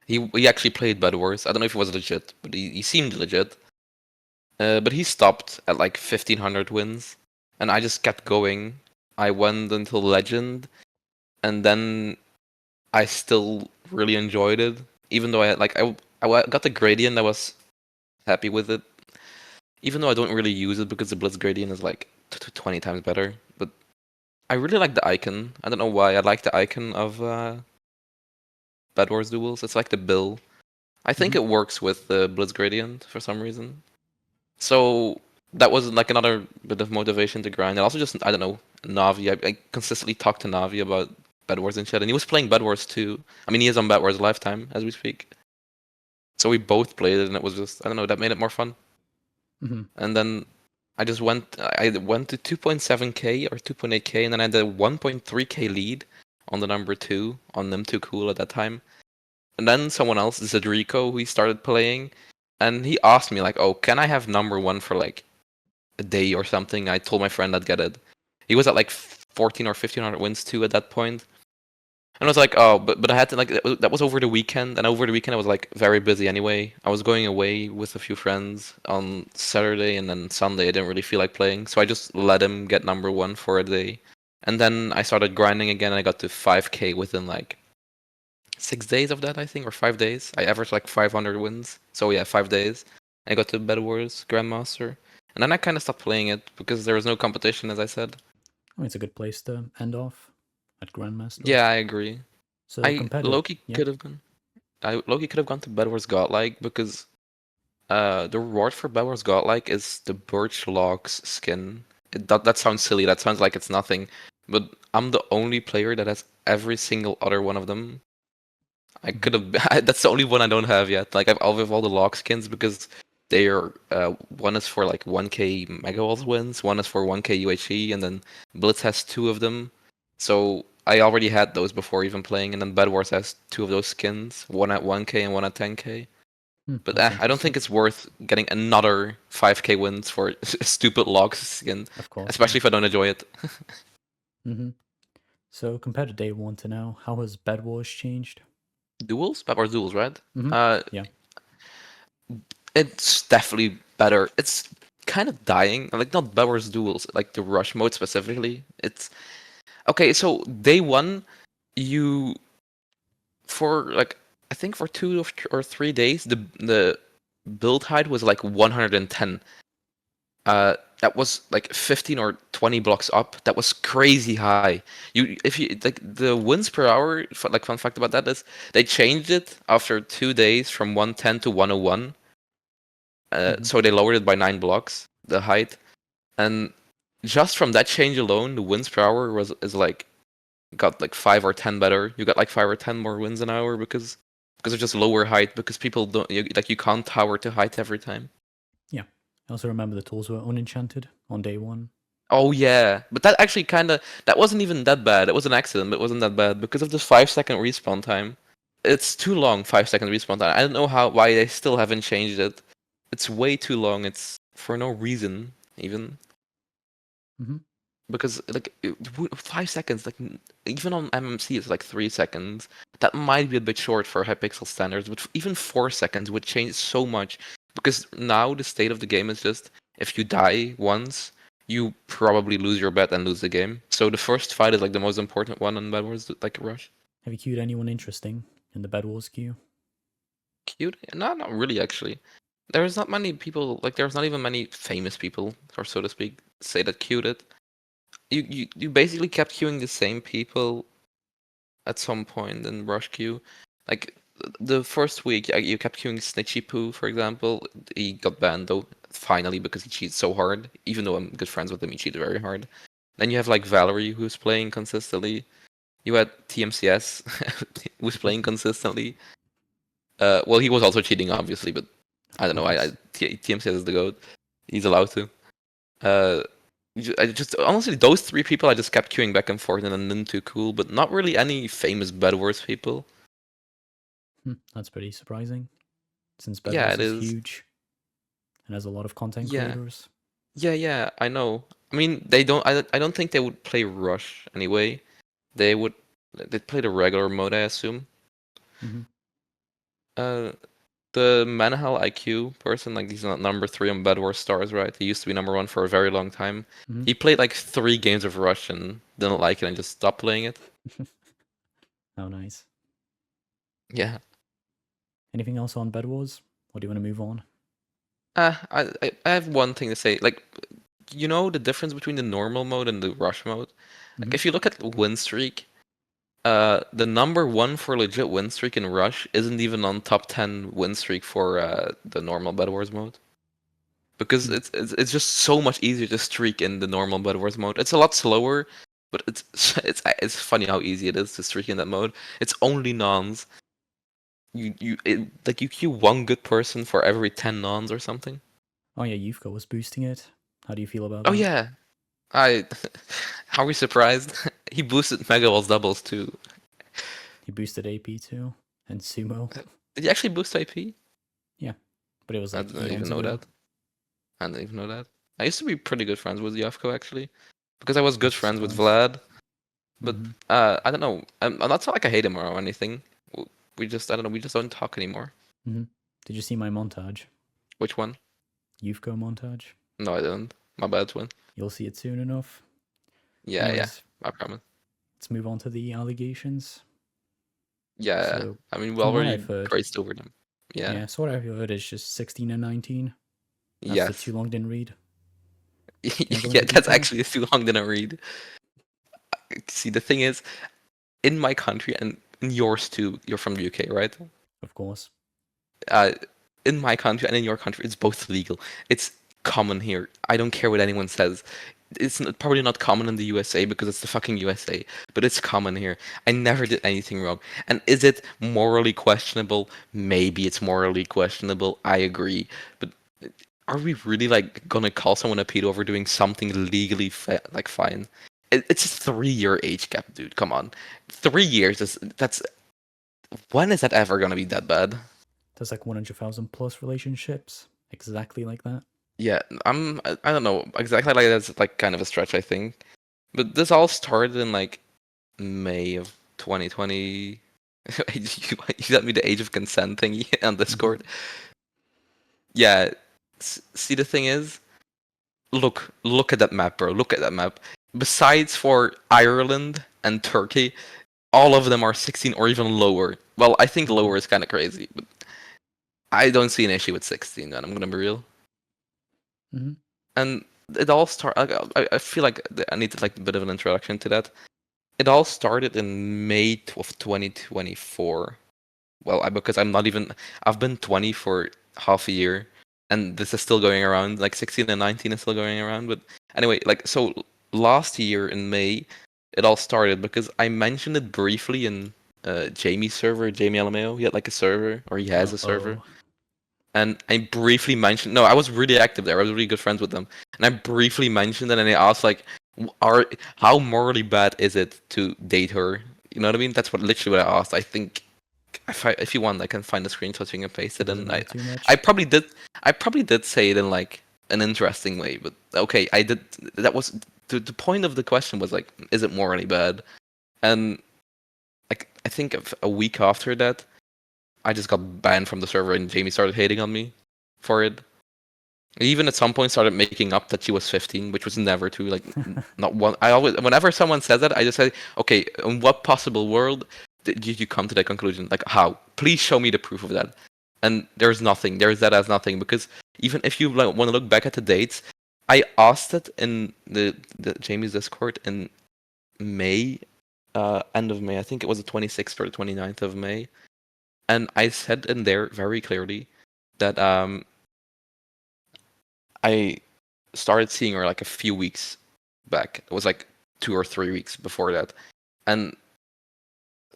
he actually played Bed Wars. I don't know if it was legit, but he seemed legit. But he stopped at like 1,500 wins, and I just kept going. I went until Legend, and then I still really enjoyed it, even though I got the gradient. I was happy with it, even though I don't really use it because the Blitz gradient is like 20 times better. But I really like the icon. I don't know why. I like the icon of Bed Wars Duels. It's like the bill. I think it works with the Blitz gradient for some reason. So that was like another bit of motivation to grind. And also just, I don't know, Navi. I consistently talk to Navi about Bed Wars and shit, and he was playing Bed Wars too. I mean, he is on Bed Wars Lifetime as we speak. So we both played it, and it was just, I don't know, that made it more fun. Hmm. And then I went to 2.7k or 2.8k, and then I had a 1.3k lead on the number 2 on them too cool at that time. And then someone else, Zedrico, he started playing, and he asked me like, "Oh, can I have number 1 for like a day or something?" I told my friend I'd get it. He was at like 14 or 1500 wins too at that point. And I was like, oh, but I had to like that was over the weekend, and over the weekend I was like very busy anyway. I was going away with a few friends on Saturday, and then Sunday I didn't really feel like playing, so I just let him get number 1 for a day. And then I started grinding again, and I got to 5k within like 6 days of that, I think, or 5 days. I averaged like 500 wins. So yeah, 5 days. I got to Bed Wars Grandmaster, and then I kind of stopped playing it because there was no competition, as I said. I mean, it's a good place to end off at Grandmaster. Yeah, I agree. So competitive. Loki Yeah. could have gone. Loki could have gone to Bed Wars Godlike because the reward for Bed Wars Godlike is the Birch Logs skin. That sounds silly. That sounds like it's nothing, but I'm the only player that has every single other one of them. I could have. That's the only one I don't have yet. Like I've all the log skins because they are one is for like 1k Mega Walls wins, one is for 1k UHE, and then Blitz has 2 of them. So I already had those before even playing, and then Bed Wars has 2 of those skins, one at 1k and one at 10k. But That's I don't think it's worth getting another 5k wins for a stupid log skin, of course, especially if I don't enjoy it. Mm-hmm. So compared to day 1 to now, how has Bed Wars changed? Duels? Bed Wars Duels, right? Mm-hmm. Yeah. It's definitely better. It's kind of dying. Like not Bed Wars Duels, like the rush mode specifically. It's okay. So day 1, you for like I think for 2 or 3 days, the build height was like 110. That was like 15 or 20 blocks up. That was crazy high. If you like the wins per hour, like fun fact about that is they changed it after 2 days from 110 to 101. So they lowered it by 9 blocks, the height, and just from that change alone, the wins per hour is like got like 5 or 10 better. You got like 5 or 10 more wins an hour because of just lower height, because people don't you can't tower to height every time. Yeah. I also remember the tools were unenchanted on day 1. Oh yeah, but that actually that wasn't even that bad. It was an accident, but it wasn't that bad because of this 5-second respawn time. It's too long, 5-second respawn time. I don't know why they still haven't changed it. It's way too long. It's for no reason even. Mm-hmm. Because like 5 seconds, like even on MMC it's like 3 seconds. That might be a bit short for Hypixel standards, but even 4 seconds would change so much. Because now the state of the game is just if you die once, you probably lose your bet and lose the game. So the first fight is like the most important one in Bed Wars, like Rush. Have you queued anyone interesting in the Bed Wars queue? Cute? No, not really actually. There's not many people, like there's not even many famous people, or so to speak, say that queued it. You basically kept queuing the same people at some point in Rush queue. Like the first week, you kept queuing Snitchy Poo, for example. He got banned though, finally, because he cheats so hard. Even though I'm good friends with him, he cheated very hard. Then you have like Valerie, who's playing consistently. You had TMCS, who's playing consistently. Well, he was also cheating, obviously, but I don't know. TMCS is the goat. He's allowed to. I just honestly those 3 people I just kept queuing back and forth, and then too cool, but not really any famous Bed Wars people. That's pretty surprising, since Bed Yeah, Wars it is is. huge and has a lot of content Yeah, creators. yeah, I know. I mean, they don't. I don't think they would play Rush anyway. They would. They'd play the regular mode, I assume. Mm-hmm. The Manhal IQ person, like he's not number 3 on Bed Wars Stars, right? He used to be number 1 for a very long time. Mm-hmm. He played like 3 games of Rush and didn't like it and just stopped playing it. Oh, nice. Yeah. Anything else on Bed Wars? Or do you want to move on? I have one thing to say. Like, you know the difference between the normal mode and the rush mode? Like, if you look at Winstreak, the number 1 for legit Winstreak in Rush isn't even on top 10 Winstreak for the normal Bed Wars mode. because it's just so much easier to streak in the normal Bed Wars mode. It's a lot slower, but it's funny how easy it is to streak in that mode. It's only nons. You queue one good person for every 10 nons or something. Oh yeah, Yufka was boosting it. How do you feel about Oh that? yeah, I. How are we surprised? He boosted Mega Walls doubles too. He boosted AP too, and Sumo. Did he actually boost IP? Yeah, but it was I like didn't even eons know ago. that. I didn't even know that. I used to be pretty good friends with Yavko actually, because I was good That's a friends with surprise. Vlad. But Mhm. I don't know. I'm not like I hate him or anything. We just I don't know. We just don't talk anymore. Mhm. Did you see my montage? Which one? Yufko montage. No, I didn't. My bad, twin. You'll see it soon enough. Yeah. Anyways, I promise. let's move on to the allegations. Yeah. So, I mean, we from what I've already heard, praised over them. Yeah. yeah, so what I've heard is just 16 and 19. That's the too Yes. long didn't read. Can I go Yeah, into that's detail? actually too long to read. See, the thing is, in my country and in yours too, you're from the UK, right? Of course. uh, in my country and in your country, it's both legal. It's common here. I don't care what anyone says. It's probably not common in the USA because it's the fucking USA, but it's common here. I never did anything wrong. And is it morally questionable? Maybe it's morally questionable. I agree. But are we really like gonna call someone a pedo over doing something legally like fine? It's a 3-year age gap, dude. Come on, 3 years is that's when is that ever gonna be that bad? There's like 100,000 plus relationships. Exactly like that. Yeah, I don't know exactly, like that's like kind of a stretch, I think. But this all started in like May of 2020. You sent me the age of consent thingy on Discord. Yeah, see the thing is, look at that map, bro. Look at that map. Besides for Ireland and Turkey, all of them are 16 or even lower. Well, I think lower is kind of crazy, but I don't see an issue with 16. Man, I'm gonna be real. Mm-hmm. And it all start. I feel like I need like a bit of an introduction to that. It all started in May of 2024. Well, because I'm not even. I've been 20 for half a year, and this is still going around. Like 16 and 19 is still going around. But anyway, like so last year in May, it all started because I mentioned it briefly in Jamie's server, Jamie LMAO. He had like a server, or he has a server. Oh. And I briefly mentioned, no, I was really active there. I was really good friends with them, and I briefly mentioned it, and I asked like, "Are how morally bad is it to date her?" You know what I mean? That's what literally what I asked. I think if you want, I can find the screenshot so you can paste it. Does it And matter too much? I probably did, say it in like an interesting way. But okay, I did. That was the point of the question was like, is it morally bad? And like I think a week after that, I just got banned from the server, and Jamie started hating on me for it. Even at some point started making up that she was 15, which was never true. Like not one. I always, whenever someone says that, I just say, okay, in what possible world did you come to that conclusion? Like how? Please show me the proof of that. And there's nothing. There's that as nothing because even if you like, want to look back at the dates, I asked it in the Jamie's Discord in May, end of May. I think it was the 26th or the 29th of May, and I said in there very clearly that I started seeing her like a few weeks back. It was like 2 or 3 weeks before that, and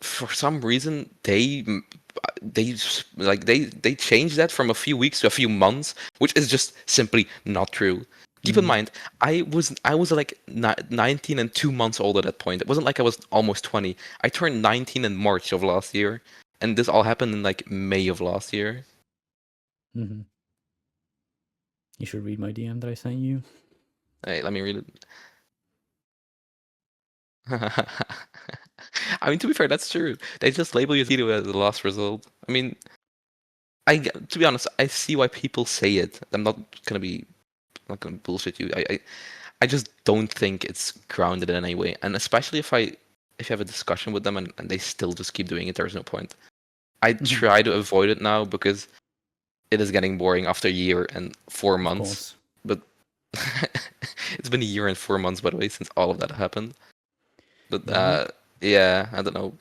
for some reason they changed that from a few weeks to a few months, which is just simply not true. Keep in Mm-hmm. mind, I was like 19 and 2 months old at that point. It wasn't like I was almost 20. I turned 19 in March of last year, and this all happened in like May of last year. Mm-hmm. You should read my DM that I sent you. Hey, let me read it. I mean, to be fair, that's true. They just label your video as the last result. I mean, to be honest, I see why people say it. Not gonna bullshit you. I just don't think it's grounded in any way. And especially if you have a discussion with them and they still just keep doing it, there's no point. I Mm-hmm. try to avoid it now because it is getting boring after a year and 4 months. Course. But it's been a year and 4 months, by the way, since all of that happened. But Really? yeah, I don't know.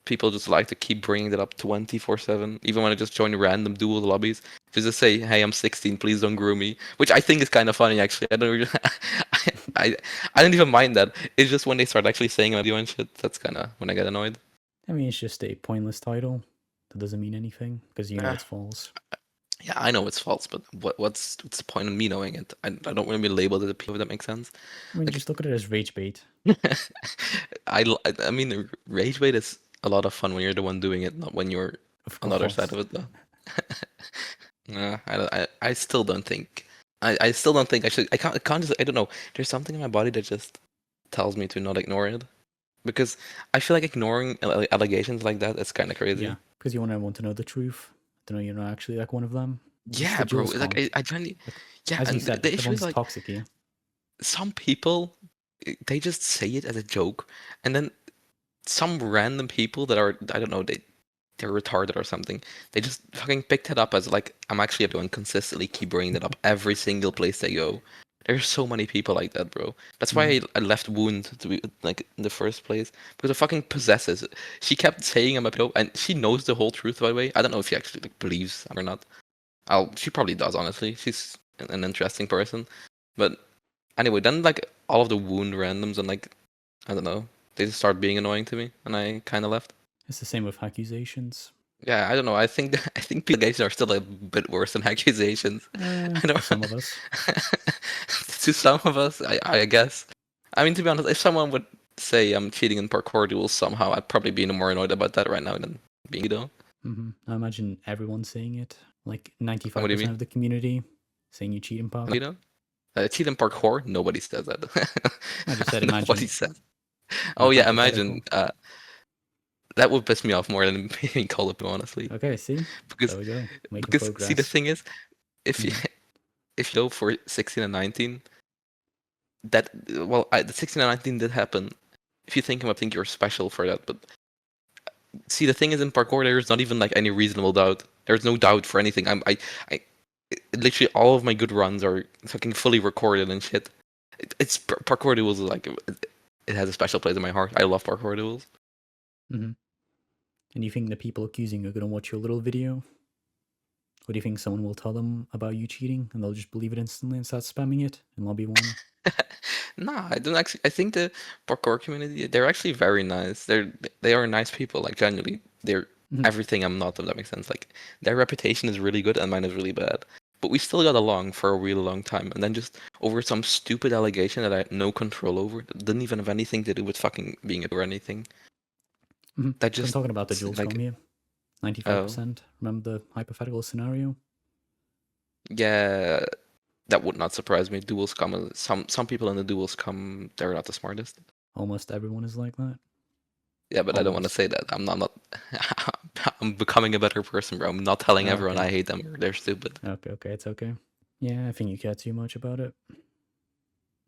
People just like to keep bringing that up 24/7, even when I just join random dual lobbies. Just say, "Hey, I'm 16. Please don't groom me," which I think is kind of funny actually. I don't really, I, I don't even mind that. It's just when they start actually saying I'm doing shit, that's kind of when I get annoyed. I mean, it's just a pointless title that doesn't mean anything because you know Yeah, it's false. yeah, I know it's false, but what's the point of me knowing it? I don't want to be labeled as a PO. If that makes sense. I mean, Like, just look at it as rage bait. I mean, rage bait is a lot of fun when you're the one doing it, not when you're Of on the other side course. of it, though. I still don't think. I still don't think I should. I can't just. I don't know. There's something in my body that just tells me to not ignore it because I feel like ignoring allegations like that is kind of crazy. Yeah, because you want everyone to know the truth. To know you're not actually like one of them. It's Yeah, the bro. Jules Like comp. I genuinely. Like, Yeah, as you and said, the issue is everyone's like toxic here. some people, they just say it as a joke, and then some random people that are, I don't know, they're retarded or something. They just fucking picked it up as like, I'm actually doing consistently keep bringing it up every single place they go. There's so many people like that, bro. That's why I left Wound to be like in the first place, because it fucking possesses. She kept saying I'm a pedo, and she knows the whole truth, by the way. I don't know if she actually like believes or not. She probably does, honestly. She's an interesting person, but anyway, then like all of the Wound randoms and like, I don't know, they just start being annoying to me, and I kind of left. It's the same with accusations. Yeah, I don't know. I think I think allegations are still a bit worse than accusations. I To don't. some of us. To some of us, I guess. I mean, to be honest, if someone would say I'm cheating in parkour duels somehow, I'd probably be more annoyed about that right now than being, you know. I imagine everyone saying it. Like What do you 95% mean? of the community saying you cheat in park. You know, cheat in parkour? Nobody says that. I just said Nobody imagine says. in a Oh yeah, imagine. hypothetical. That would piss me off more than being called up, honestly. Okay, see? Because There we go. Making see, the progress. thing is, if you Mhm. if you go for 16 and 19, that well, the 16 and 19 did happen. If you think him, I think you're special for that. But see, the thing is, in parkour, there's not even like any reasonable doubt. There's no doubt for anything. I literally all of my good runs are fucking fully recorded and shit. It's parkour duels is like it has a special place in my heart. I love parkour duels. And you think the people accusing you are going to watch your little video? Or do you think someone will tell them about you cheating and they'll just believe it instantly and start spamming it in lobby 1? Nah, I don't actually. I think the parkour community, they're actually very nice. They are nice people. Like genuinely, they're everything I'm not. If that makes sense. Like their reputation is really good and mine is really bad. But we still got along for a really long time. And then just over some stupid allegation that I had no control over, that didn't even have anything to do with fucking being a or anything. That I'm just talking about the Jules like com here. 95%. Remember the hypothetical scenario? yeah, that would not surprise me. Duels come. Some people in the duels come. They're not the smartest. Almost everyone is like that. Yeah, but I don't want to Almost. say that. I'm not. I'm becoming a better person, bro. I'm not telling everyone Okay. I hate them or they're stupid. Okay, it's okay. Yeah, I think you care too much about it.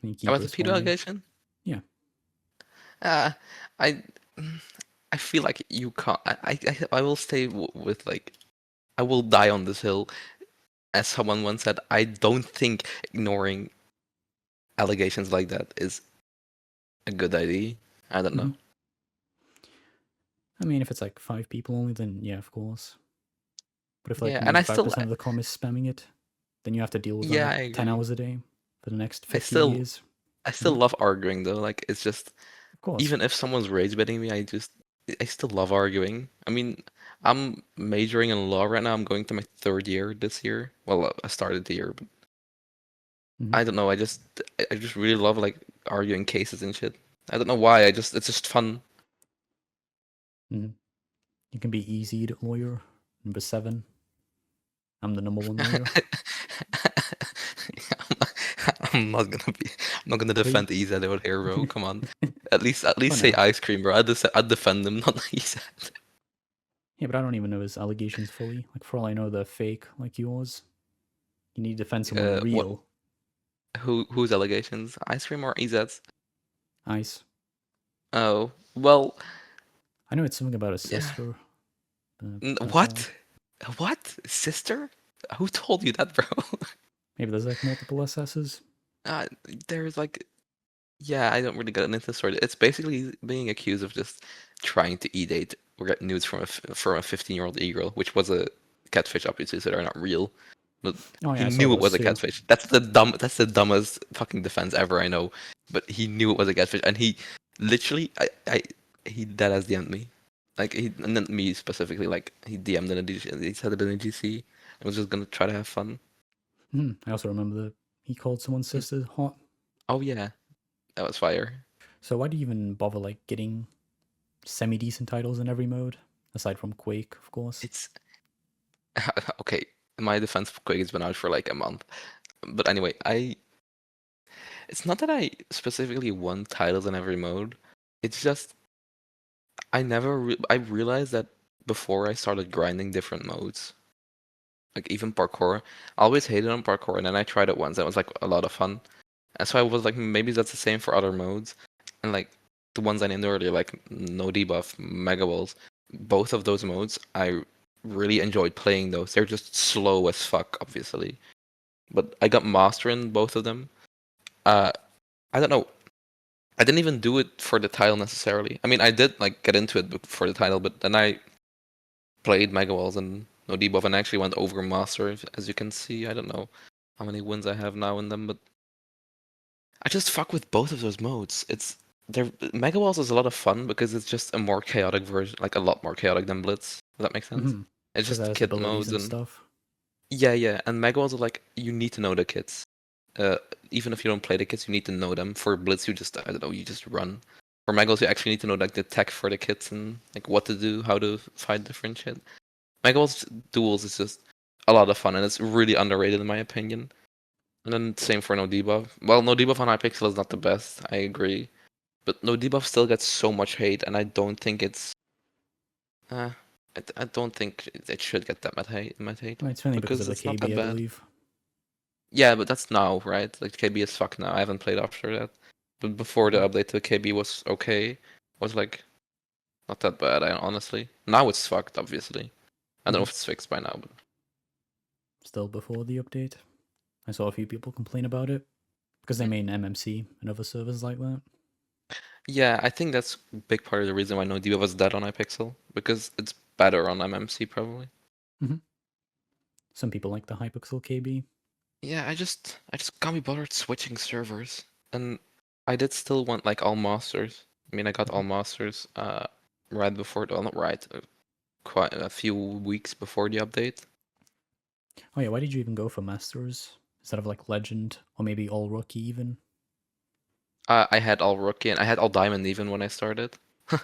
You keep About the pedo responding. allegation? Yeah. Uh, I I feel like you can't. I will stay with like I will die on this hill. As someone once said, I don't think ignoring allegations like that is a good idea. I don't know. I mean, if it's like 5 people only, then yeah, of course. But if like Yeah, and I still 95% of the com is spamming it, then you have to deal with yeah, that I 10 agree. hours a day for the next I 50 still years. I still love arguing though. Like it's just Of course. even if someone's rage betting me, I still love arguing. I mean, I'm majoring in law right now. I'm going to my third year this year. Well, I started the year, but I don't know. I just really love like arguing cases and shit. I don't know why. It's just fun. You can be easy lawyer. Number 7. I'm the number 1 lawyer. I'm not gonna Okay. defend Izad out here, bro. Come on. At least For say now. ice cream, bro. I'd defend him, not Izad. Yeah, but I don't even know his allegations fully. Like, for all I know, they're fake, like yours. You need to defend someone What? real. Whose allegations? Ice cream or Izad's? Ice. Oh well, I know it's something about a yeah. sister. That's all. What? What? Sister? Who told you that, bro? Maybe there's like multiple SSs. Uh, there's like, yeah, I don't really get into this story. It's basically being accused of just trying to e-date or get nudes from a 15-year-old e-girl, which was a catfish, obviously, so they're not real. But Oh he yeah, I saw knew it those was a too. catfish. That's the dumbest fucking defense ever I know. But he knew it was a catfish, and he literally, he dead as DM'd me. Like he, and not me specifically. Like he DM'd in a GC, he said it in a GC. I was just gonna try to have fun. I also remember that he called someone's Mm. sister hot. Oh yeah, that was fire. So why do you even bother like getting semi-decent titles in every mode, aside from Quake, of course? It's okay. My defense for Quake has been out for like a month. But anyway, it's not that I specifically won titles in every mode. It's just I realized that before I started grinding different modes, like even parkour, I always hated on parkour, and then I tried it once. That was like a lot of fun, and so I was like, maybe that's the same for other modes, and like the ones I named earlier, like no debuff, mega walls, both of those modes, I really enjoyed playing those. They're just slow as fuck, obviously, but I got master in both of them. Uh, I don't know. I didn't even do it for the title necessarily. I mean, I did like get into it for the title, but then I played Mega Walls and no debuff and actually went over Master. As you can see, I don't know how many wins I have now in them, but I just fuck with both of those modes. Mega Walls is a lot of fun because it's just a more chaotic version, like a lot more chaotic than Blitz. Does that make sense? It's Because it just has kit abilities modes and and stuff. yeah, and Mega Walls are like you need to know the kits. Even if you don't play the kits, you need to know them. For Blitz, you just I don't know, you just run. For Mega Walls, you actually need to know like the tech for the kits and like what to do, how to fight different shit. Mega Wars Duels is just a lot of fun and it's really underrated in my opinion. And then same for No Debuff. Well, No Debuff on Hypixel is not the best, I agree. But No Debuff still gets so much hate, and I don't think it's. Uh, I don't think it should get that much hate Well, it's mainly because of because the it's not KB, that I bad. believe. Yeah, but that's now, right? Like KB is fucked now. I haven't played after that. But before the update to KB was okay. Was like not that bad, honestly. Now it's fucked, obviously. I don't know if it's fixed by now, but Still before the update. I saw a few people complain about it because they made an MMC and other servers like that. yeah, I think that's a big part of the reason why No Diva was dead on iPixel because it's better on MMC probably. Some people like the Hypixel KB. Yeah, I just can't be bothered switching servers, and I did still want like all masters. I mean, I got all masters right before the, well, not right, quite a few weeks before the update. Oh yeah, why did you even go for Masters instead of like Legend or maybe All Rookie even? I had all rookie and I had all diamond even when I started.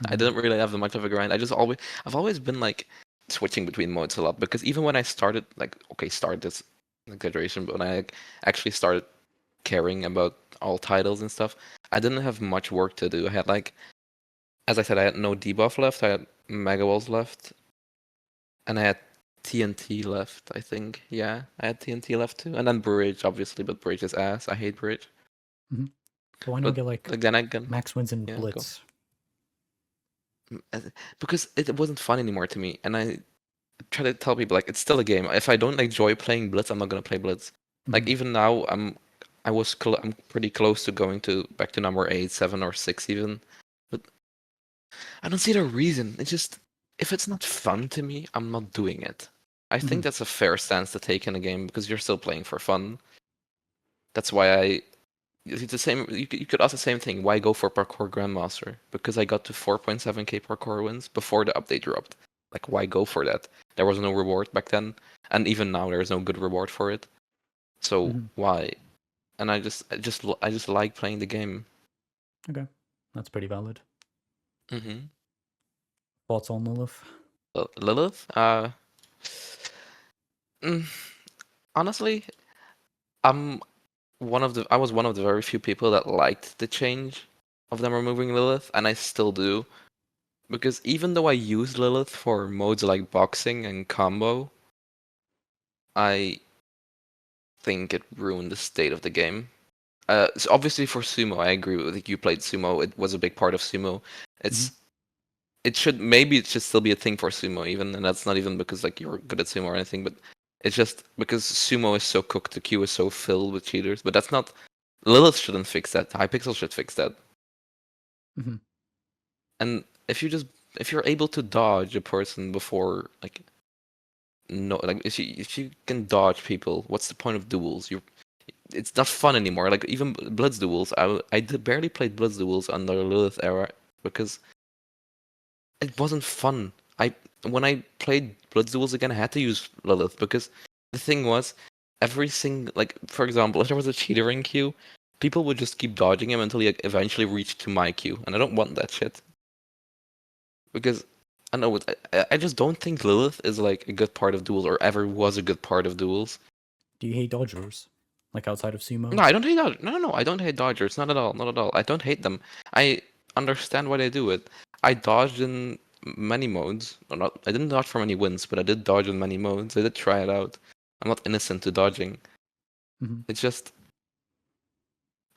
I didn't really have much of a grind. I've always been like switching between modes a lot because even when I started, like okay, start this exaggeration, but when I actually started caring about all titles and stuff, I didn't have much work to do. I had like, as I said, I had no debuff left. I had Mega Walls left, and I had TNT left. I think, yeah, I had TNT left too, and then Bridge, obviously, but Bridge is ass. I hate Bridge. But why not But get like then again, max wins in yeah, go. Blitz? Because it wasn't fun anymore to me, and I try to tell people like it's still a game. If I don't enjoy playing Blitz, I'm not gonna play Blitz. Like even now, I'm pretty close to going to back to number 8, 7, or 6 even. But I don't see the reason. It's just if it's not fun to me, I'm not doing it. I think that's a fair stance to take in a game because you're still playing for fun. That's why it's the same. You could ask the same thing. Why go for Parkour Grandmaster? Because I got to 4.7k Parkour wins before the update dropped. Like, why go for that? There was no reward back then, and even now there is no good reward for it. So why? And I just like playing the game. Okay, that's pretty valid. Mm-hmm. Thoughts on Lilith? Lilith? Mm, honestly, I'm I was one of the very few people that liked the change of them removing Lilith, and I still do. Because even though I use Lilith for modes like boxing and combo, I think it ruined the state of the game. So obviously for sumo, I agree with you. Played sumo; it was a big part of sumo. It's it should still be a thing for sumo even, and that's not even because like you're good at sumo or anything, but it's just because sumo is so cooked, the queue is so filled with cheaters. But that's not Lilith shouldn't fix that. Hypixel should fix that. And if you're able to dodge a person before like no, like if you can dodge people, what's the point of duels? It's not fun anymore. Like even Blitz duels, barely played Blitz duels under Lilith era because it wasn't fun. When I played Blitz duels again, I had to use Lilith because the thing was, every single, like for example, if there was a cheater in queue, people would just keep dodging him until he eventually reached to my queue, and I don't want that shit because I know I just don't think Lilith is like a good part of duels or ever was a good part of duels. Do you hate dodgers? Like outside of sumo? No, I don't hate Dodgers. No, I don't hate Dodgers. Not at all. Not at all. I don't hate them. I understand why they do it. I dodged in many modes. Or not, I didn't dodge for many wins, but I did dodge in many modes. I did try it out. I'm not innocent to dodging. Mm-hmm. It's just,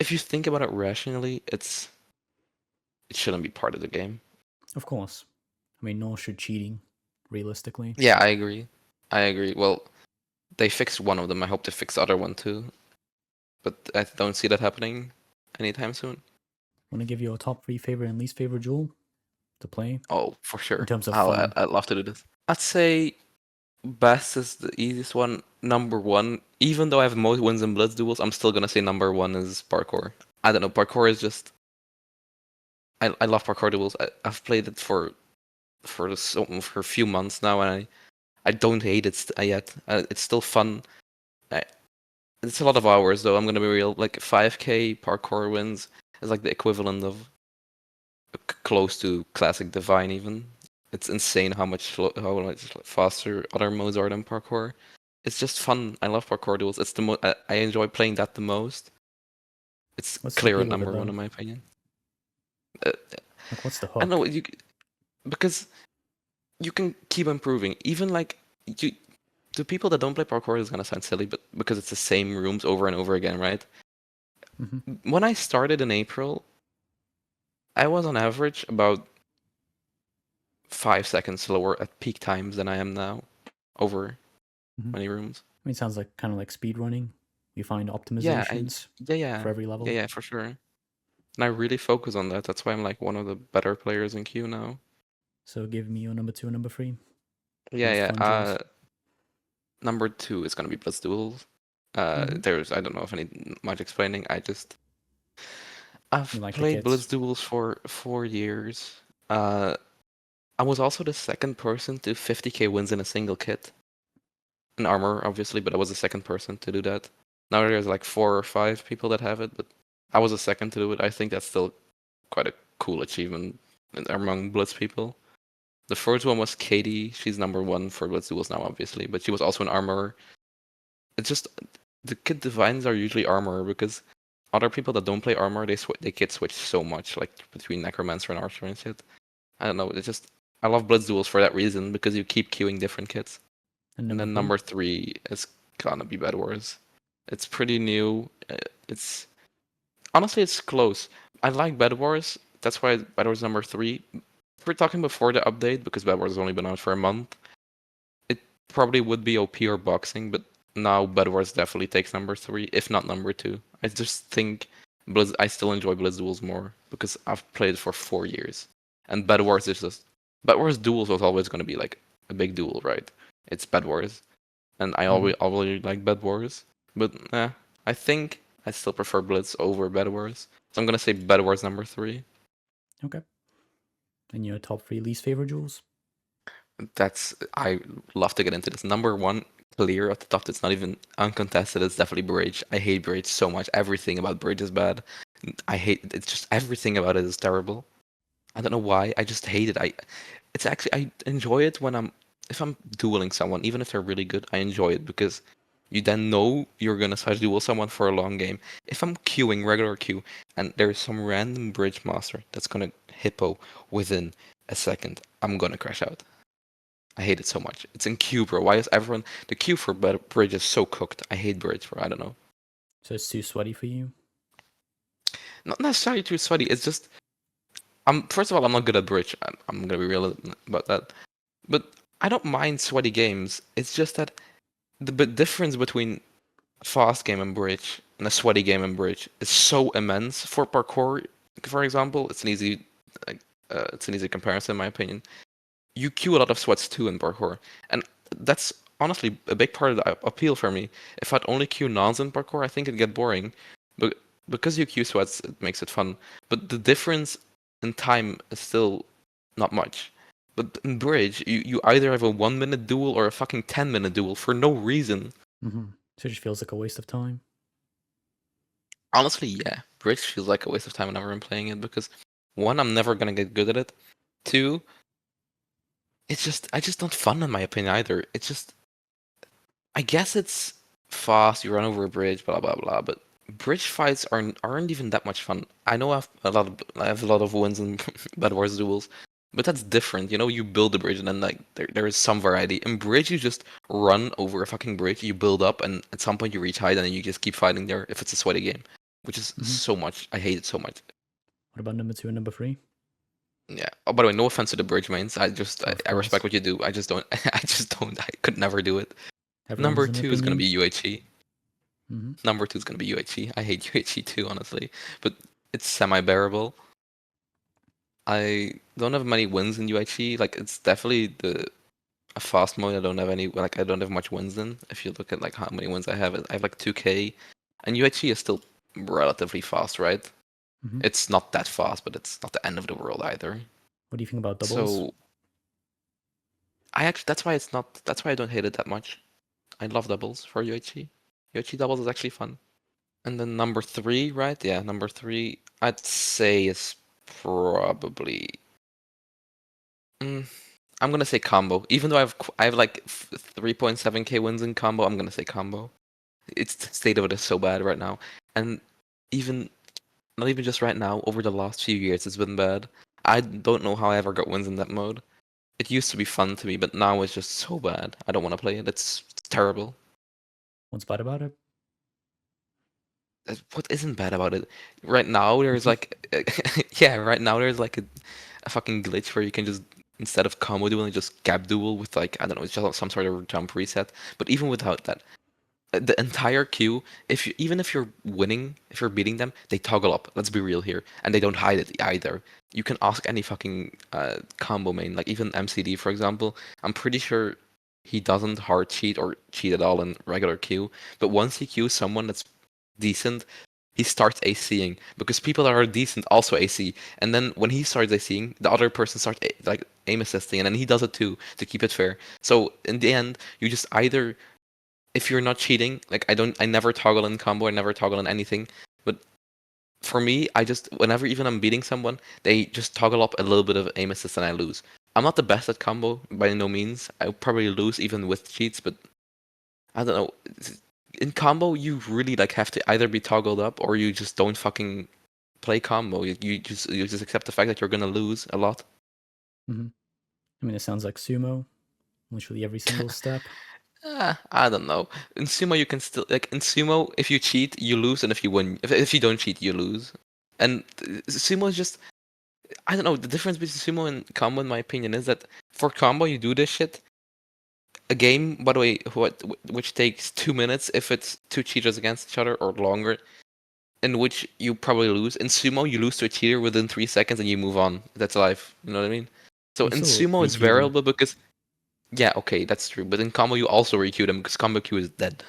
if you think about it rationally, it shouldn't be part of the game. Of course. I mean, nor should cheating, realistically. Yeah, I agree. I agree. Well, they fixed one of them. I hope they fix the other one too. But I don't see that happening anytime soon. Want to give you a top 3 favorite and least favorite duel to play Oh, for sure. in terms of fun? I'd love to do this. I'd say best is the easiest one. Number one, even though I have most wins in Blitz duels, I'm still gonna say number one is Parkour. I don't know, Parkour is just. I love Parkour duels. I've played it for a few months now, and I don't hate it yet. It's still fun. I, it's a lot of hours though. I'm gonna be real. Like 5K Parkour wins is like the equivalent of close to classic Divine even. It's insane how much faster other modes are than Parkour. It's just fun. I love Parkour duels. It's I enjoy playing that the most. It's What's the clear at appeal of it, number one though? in my opinion. Uh, Like, what's the I don't know hook? because you can keep improving. Even like you, to people that don't play Parkour, it's gonna sound silly, but because it's the same rooms over and over again, right? Mm-hmm. When I started in April, I was on average about 5 seconds slower at peak times than I am now over Mm-hmm. many rooms. I mean, it sounds like kind of like speed running. You find Yeah, optimizations for every level. yeah, for sure. And I really focus on that. That's why I'm like one of the better players in queue now. So give me your number 2 and number 3. Yeah, Most yeah. fun duels. Number two is gonna be Blitz Duels. Mm-hmm. I don't know if I need much explaining. You I've like the played Blitz kits. Duels for 4 years. Uh, I was also the second person to 50k wins in a single kit. In armor, obviously, but I was the second person to do that. Now there's like 4 or 5 people that have it, but I was the second to do it. I think that's still quite a cool achievement among Blitz people. The first one was Katie. She's number one for Blitz Duels now, obviously, but she was also an armorer. It's just the kit divines are usually armorer because other people that don't play armor they kit switch so much, like between necromancer and archer and shit. I don't know. It's just I love Blitz Duels for that reason because you keep queuing different kits. And And number then 3. number three is gonna be Bed Wars. It's pretty new. It's honestly it's close. I like Bed Wars. That's why Bed Wars number three. If we're talking before the update, because Bed Wars has only been out for a month, it probably would be OP or boxing, but now Bed Wars definitely takes number three, if not number two. I just think I still enjoy Blitz Duels more because I've played it for 4 years. And Bed Wars is just Bed Wars Duels was always gonna be like a big duel, right? It's Bed Wars and I Mm-hmm. always like Bed Wars, but I think I still prefer Blitz over Bed Wars. So I'm gonna say Bed Wars number three. Okay. And your top 3 least favorite duels? I love to get into this. Number one, clear at the top. That's not even uncontested. It's definitely Bridge. I hate Bridge so much. Everything about Bridge is bad. I hate it's just everything about it is terrible. I don't know why. I just hate it. It's actually I enjoy it when if I'm dueling someone, even if they're really good, I enjoy it because you then know you're gonna try to duel someone for a long game. If I'm queuing regular queue and there's some random bridge master that's gonna hippo within a second, I'm gonna crash out. I hate it so much. It's in queue, bro. Why is everyone the queue for bridge is so cooked? I hate bridge, bro. I don't know. So it's too sweaty for you? Not necessarily too sweaty. It's just I'm first of all I'm not good at bridge. I'm gonna be real about that. But I don't mind sweaty games. It's just that the difference between a fast game and bridge and a sweaty game and bridge is so immense. For parkour, for example, like, it's an easy comparison in my opinion. You queue a lot of sweats too in parkour, and that's honestly a big part of the appeal for me. If I'd only queue nons in parkour, I think it'd get boring. But because you queue sweats, it makes it fun. But the difference in time is still not much. But in bridge, you either have a 1 minute duel or a fucking 10 minute duel for no reason. So it just feels like a waste of time. Honestly, yeah, bridge feels like a waste of time whenever I'm playing it because one, I'm never gonna get good at it. Two, I just not fun in my opinion either. It's just I guess it's fast, you run over a bridge, blah blah blah, but bridge fights aren't even that much fun. I know I have a lot of wins in Bad Wars Duels, but that's different. You know, you build a bridge and then like there is some variety. In bridge, you just run over a fucking bridge, you build up, and at some point you reach height, and then you just keep fighting there. If it's a sweaty game, which is so much, I hate it so much. What about number 2 and number 3? Yeah. Oh, by the way, no offense to the bridge mains. I respect Course. what you do. I just don't. I just don't. I could never do it. Everyone Number has an two is gonna opinion. be UHE. Mm-hmm. Number two is gonna be UHE. I hate UHE too, honestly, but it's semi-bearable. I don't have many wins in UHE. Like it's definitely a fast mode. I don't have any. Like I don't have much wins in. If you look at like how many wins I have like 2K, and UHE is still relatively fast, right? Mm-hmm. It's not that fast, but it's not the end of the world either. What do you think about doubles? So I actually that's why it's not. That's why I don't hate it that much. I love doubles for UHE. UHE doubles is actually fun. And then number three, right? Yeah, number three, I'd say is probably. Mm, I'm gonna say combo. Even though I have like 3.7k wins in combo, I'm gonna say combo. Its the state of it is so bad right now, and even not even just right now. Over the last few years, it's been bad. I don't know how I ever got wins in that mode. It used to be fun to me, but now it's just so bad. I don't want to play it. It's terrible. What's bad about it? What isn't bad about it? Right now there's like yeah, right now there's like a fucking glitch where you can just instead of combo dueling just gap duel with like I don't know, it's just some sort of jump reset. But even without that, the entire queue, even if you're winning, if you're beating them, they toggle up. Let's be real here, and they don't hide it either. You can ask any fucking combo main, like even MCD for example. I'm pretty sure he doesn't hard cheat or cheat at all in regular queue, but once he queues someone that's decent, he starts ACing because people that are decent also AC. And then when he starts ACing, the other person starts like aim assisting, and then he does it too to keep it fair. So in the end, you just either if you're not cheating, like I never toggle in combo, I never toggle in anything. But for me, I just whenever even I'm beating someone, they just toggle up a little bit of aim assist and I lose. I'm not the best at combo by no means. I probably lose even with cheats, but I don't know. In combo, you really like have to either be toggled up or you just don't fucking play combo. You just accept the fact that you're gonna lose a lot. Mm-hmm. I mean, it sounds like sumo. Literally every single step. I don't know. In sumo, you can still like in sumo. If you cheat, you lose, and if you win, if you don't cheat, you lose. And sumo is just I don't know. The difference between sumo and combo, in my opinion, is that for combo you do this shit. A game, by the way, which takes 2 minutes if it's two cheaters against each other or longer, in which you probably lose. In sumo, you lose to a cheater within 3 seconds and you move on. That's life. You know what I mean? So You in still sumo, it's requeue them. variable because yeah, okay, that's true. But in combo, you also requeue them because combo queue is dead.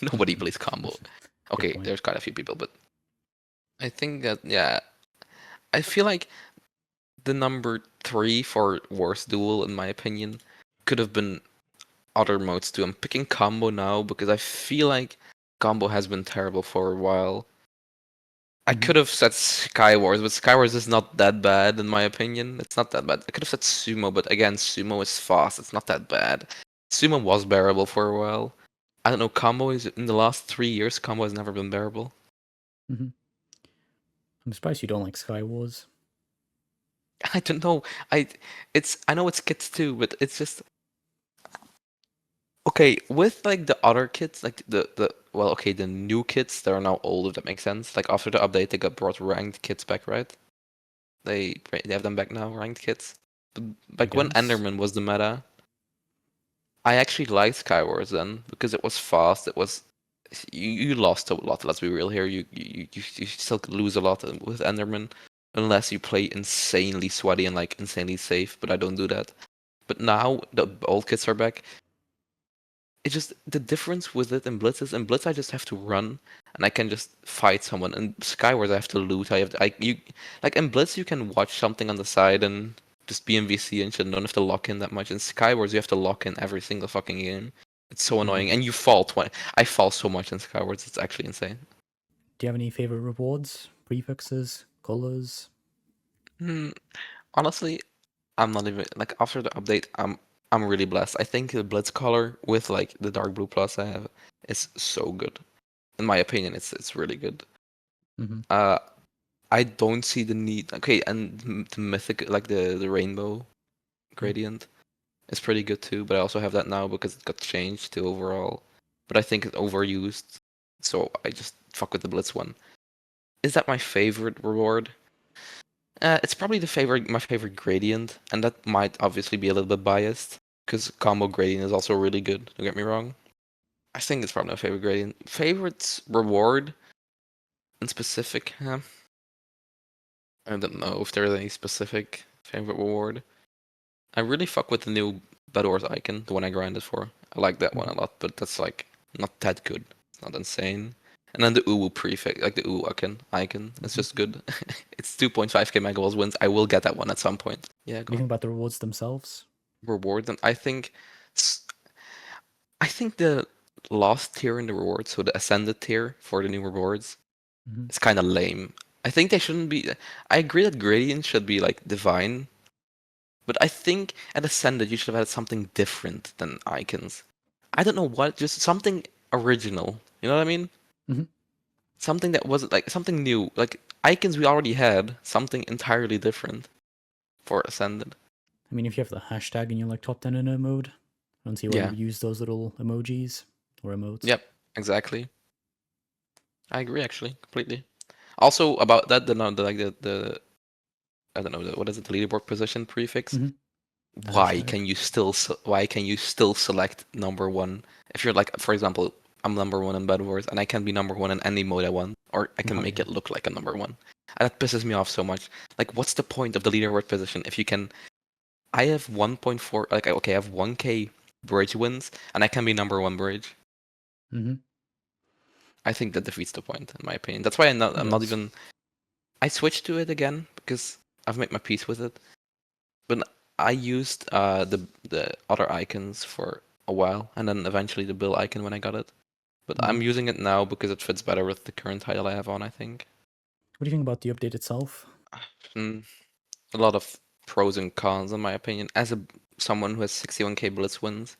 Nobody plays combo. Good Okay, point. there's quite a few people, but I think that yeah, I feel like the number three for Wars Duel, in my opinion, could have been other modes too. I'm picking combo now because I feel like combo has been terrible for a while. I Mm-hmm. could have said Skywars, but Skywars is not that bad in my opinion. It's not that bad. I could have said Sumo, but again, Sumo is fast. It's not that bad. Sumo was bearable for a while. I don't know. Combo is in the last 3 years. Combo has never been bearable. Mm-hmm. I'm surprised you don't like Sky Wars. I don't know. I know it's kids too, but it's just okay with like the other kids, like the well, okay, the new kids that are now old, if that makes sense. Like after the update, they got brought ranked kids back, right? They have them back now, ranked kids. But I like when guess. Enderman was the meta, I actually liked Skywars then because it was fast. It was you lost a lot. Let's be real here. You still lose a lot with Enderman unless you play insanely sweaty and like insanely safe. But I don't do that. But now the old kids are back. It's just the difference with it in Blitz is in Blitz I just have to run and I can just fight someone. In Skywars I have to loot. Like in Blitz you can watch something on the side and just be in VC and shit. Don't have to lock in that much. In Skywars you have to lock in every single fucking game. It's so annoying, and you fall 20. I fall so much in Skywars. It's actually insane. Do you have any favorite rewards, prefixes, colors? Honestly, I'm not even like after the update. I'm really blessed. I think the Blitz color with like the dark blue plus I have is so good. In my opinion, it's really good. Mm-hmm. Uh, I don't see the need. Okay, and the mythic like the rainbow gradient is pretty good too. But I also have that now because it got changed to overall. But I think it's overused, so I just fuck with the Blitz one. Is that my favorite reward? It's probably my favorite gradient, and that might obviously be a little bit biased because combo gradient is also really good. Don't get me wrong. I think it's probably my favorite gradient. Favorite reward in specific? I don't know if there's any specific favorite reward. I really fuck with the new Bed Wars icon, the one I grinded for. I like that one a lot, but that's like not that good. It's not insane. And then the Uwu prefix, like the Uwu icon, it's just good. It's 2.5k Mega Balls wins. I will get that one at some point. Yeah, What do go you think on. about the rewards themselves? Reward, and I think the last tier in the rewards, so the ascended tier for the new rewards, Mm-hmm. is kind of lame. I think they shouldn't be. I agree that gradient should be like divine, but I think at ascended you should have had something different than icons. I don't know what, just something original. You know what I mean? Mm-hmm. Something that wasn't like something new. Like icons we already had, something entirely different for ascended. I mean, if you have the hashtag in your like top 10 in a mode, I don't see why you Yeah. would use those little emojis or emotes. Yep. Exactly. I agree actually completely. Also about that, the I don't know what is it, the leaderboard position prefix. Mm-hmm. The Why hashtag. can you still why can you still select number one if you're like, for example, I'm number one in Bed Wars and I can be number one in any mode I want, or I can Oh make yeah. it look like a number one. And that pisses me off so much. Like, what's the point of the leaderboard position if you can? I have 1.4, like okay, I have 1k bridge wins and I can be number one bridge. Mm-hmm. I think that defeats the point in my opinion. That's why It I'm not does. even. I switched to it again because I've made my peace with it. But I used the other icons for a while, and then eventually the bill icon when I got it. But Mm-hmm. I'm using it now because it fits better with the current title I have on, I think. What do you think about the update itself? Mm, a lot of pros and cons, in my opinion. As someone who has 61k Blitz wins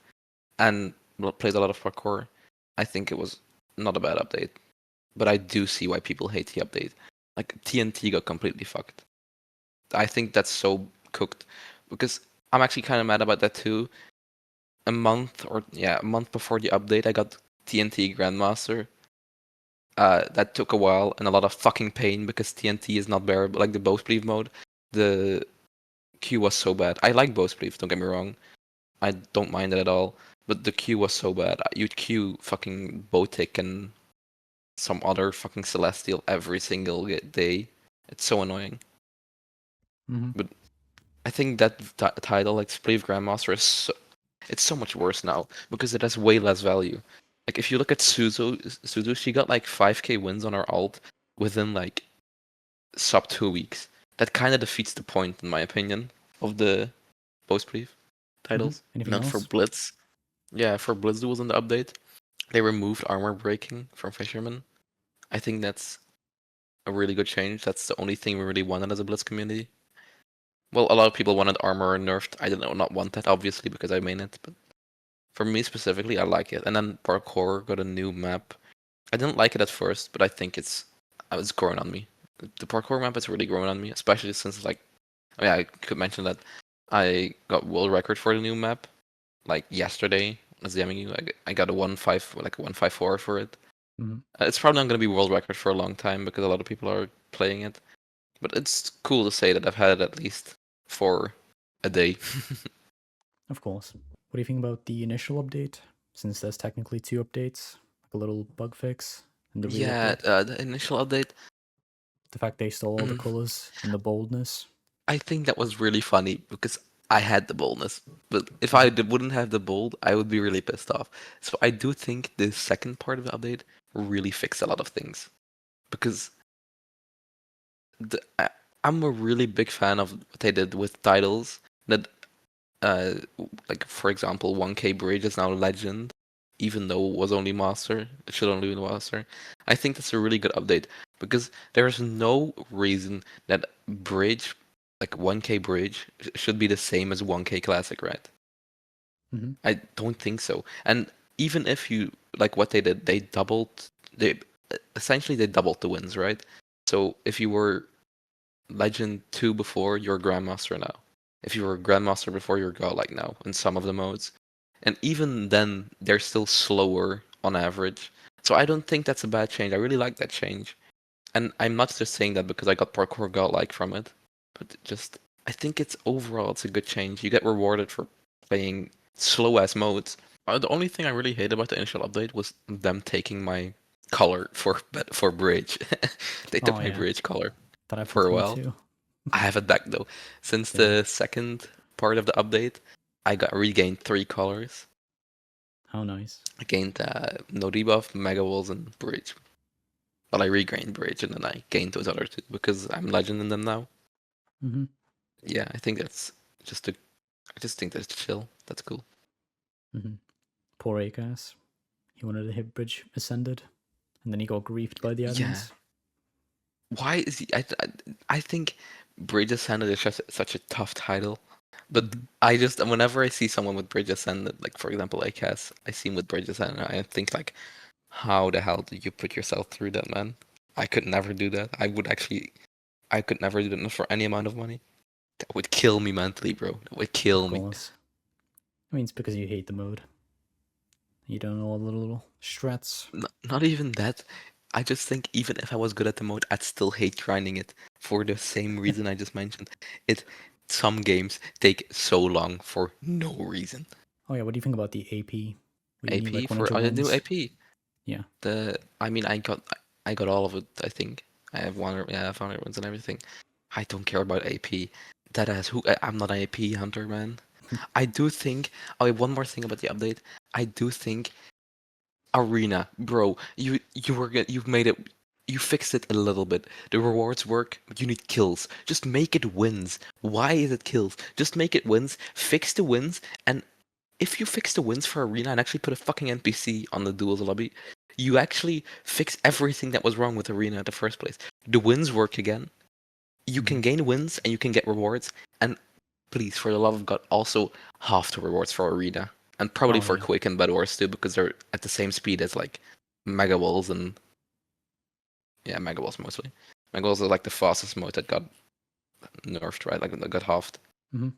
and plays a lot of parkour, I think it was not a bad update. But I do see why people hate the update. Like TNT got completely fucked. I think that's so cooked because I'm actually kind of mad about that too. A month before the update, I got TNT Grandmaster. That took a while and a lot of fucking pain because TNT is not bearable. Like the bow sleeve mode, the queue was so bad. I like bow sleeve, don't get me wrong. I don't mind it at all. But the queue was so bad. You'd queue fucking Botic and some other fucking Celestial every single day. It's so annoying. Mm-hmm. But I think that title, like Sleeve Grandmaster, it's so much worse now because it has way less value. Like if you look at Suzu, she got like 5k wins on her alt within like sub 2 weeks. That kind of defeats the point, in my opinion, of the post brief Mm-hmm. titles. And Anything then for else? Blitz, yeah, for Blitz Duels in the update, they removed armor breaking from Fisherman. I think that's a really good change. That's the only thing we really wanted as a Blitz community. Well, a lot of people wanted armor nerfed. I did not want that, obviously, because I main it, but for me specifically, I like it. And then Parkour got a new map. I didn't like it at first, but I think it's growing on me. The Parkour map is really growing on me, especially since like, I mean, I could mention that I got world record for the new map like yesterday. As DMing you, I got a 1.5 like a 1.54 for it. Mm-hmm. It's probably not going to be world record for a long time because a lot of people are playing it. But it's cool to say that I've had it at least for a day. Of course. What do you think about the initial update? Since there's technically two updates, like a little bug fix and the real Yeah, update. the initial update. The fact they stole all the mm, colors and the boldness. I think that was really funny because I had the boldness, but if I wouldn't have the bold, I would be really pissed off. So I do think the second part of the update really fixed a lot of things because the, I, I'm a really big fan of what they did with titles that, uh, like for example, 1K Bridge is now Legend, even though it was only Master. It should only be Master. I think that's a really good update because there's no reason that Bridge, like 1K Bridge, should be the same as 1K Classic, right? Hmm. I don't think so. And even if you like what they did, they essentially they doubled the wins, right? So if you were Legend 2 before, you're Grandmaster now. If you were Grandmaster before, you're Godlike now in some of the modes. And even then, they're still slower on average. So I don't think that's a bad change. I really like that change. And I'm not just saying that because I got Parkour Godlike from it, but just I think it's overall it's a good change. You get rewarded for playing slow ass modes. The only thing I really hate about the initial update was them taking my color for bridge. They took Oh my yeah, bridge color that happened for to a me while. too. I have it back though. Since Damn. the second part of the update, I got regained 3 colors. How nice. I gained no debuff, Mega Walls, and Bridge. But I regained Bridge and then I gained those other two because I'm legend in them now. Mm-hmm. Yeah, I think that's just a. I just think that's chill. That's cool. Mm-hmm. Poor Acas. He wanted to hit Bridge Ascended, and then he got griefed by the Yeah. admins. Why is he? I think Bridge Ascended is just such a tough title. But Mm-hmm. I just whenever I see someone with Bridge Ascended, like for example ACAS, I see him with Bridge Ascended, I think like, how the hell did you put yourself through that, man? I could never do that. I could never do that for any amount of money. That would kill me mentally, bro. That would Of kill me. course. I mean, it's because you hate the mode. You don't know all the little strats. Not even that. I just think even if I was good at the mode, I'd still hate grinding it for the same reason I just mentioned. It Some games take so long for no reason. Oh yeah, what do you think about the AP? Where you need AP like for 100 I do wins? AP. Yeah. I mean I got all of it, I think. I have one yeah, I have 100 wins and everything. I don't care about AP. That has I'm not an AP hunter, man. I do think oh wait, one more thing about the update. I do think Arena, bro, you've made it, you fixed it a little bit. The rewards work, but you need kills. Just make it wins. Why is it kills? Just make it wins. Fix the wins, and if you fix the wins for Arena and actually put a fucking NPC on the duels lobby, you actually fix everything that was wrong with Arena in the first place. The wins work again. You Mm-hmm. can gain wins and you can get rewards, and please, for the love of God, also half the rewards for Arena. And probably Oh for yeah. Quake and Bed Wars too, because they're at the same speed as like Mega Walls and yeah, Mega Walls mostly. Mega Walls is like the fastest mode that got nerfed, right? Like that got halved. Mm-hmm.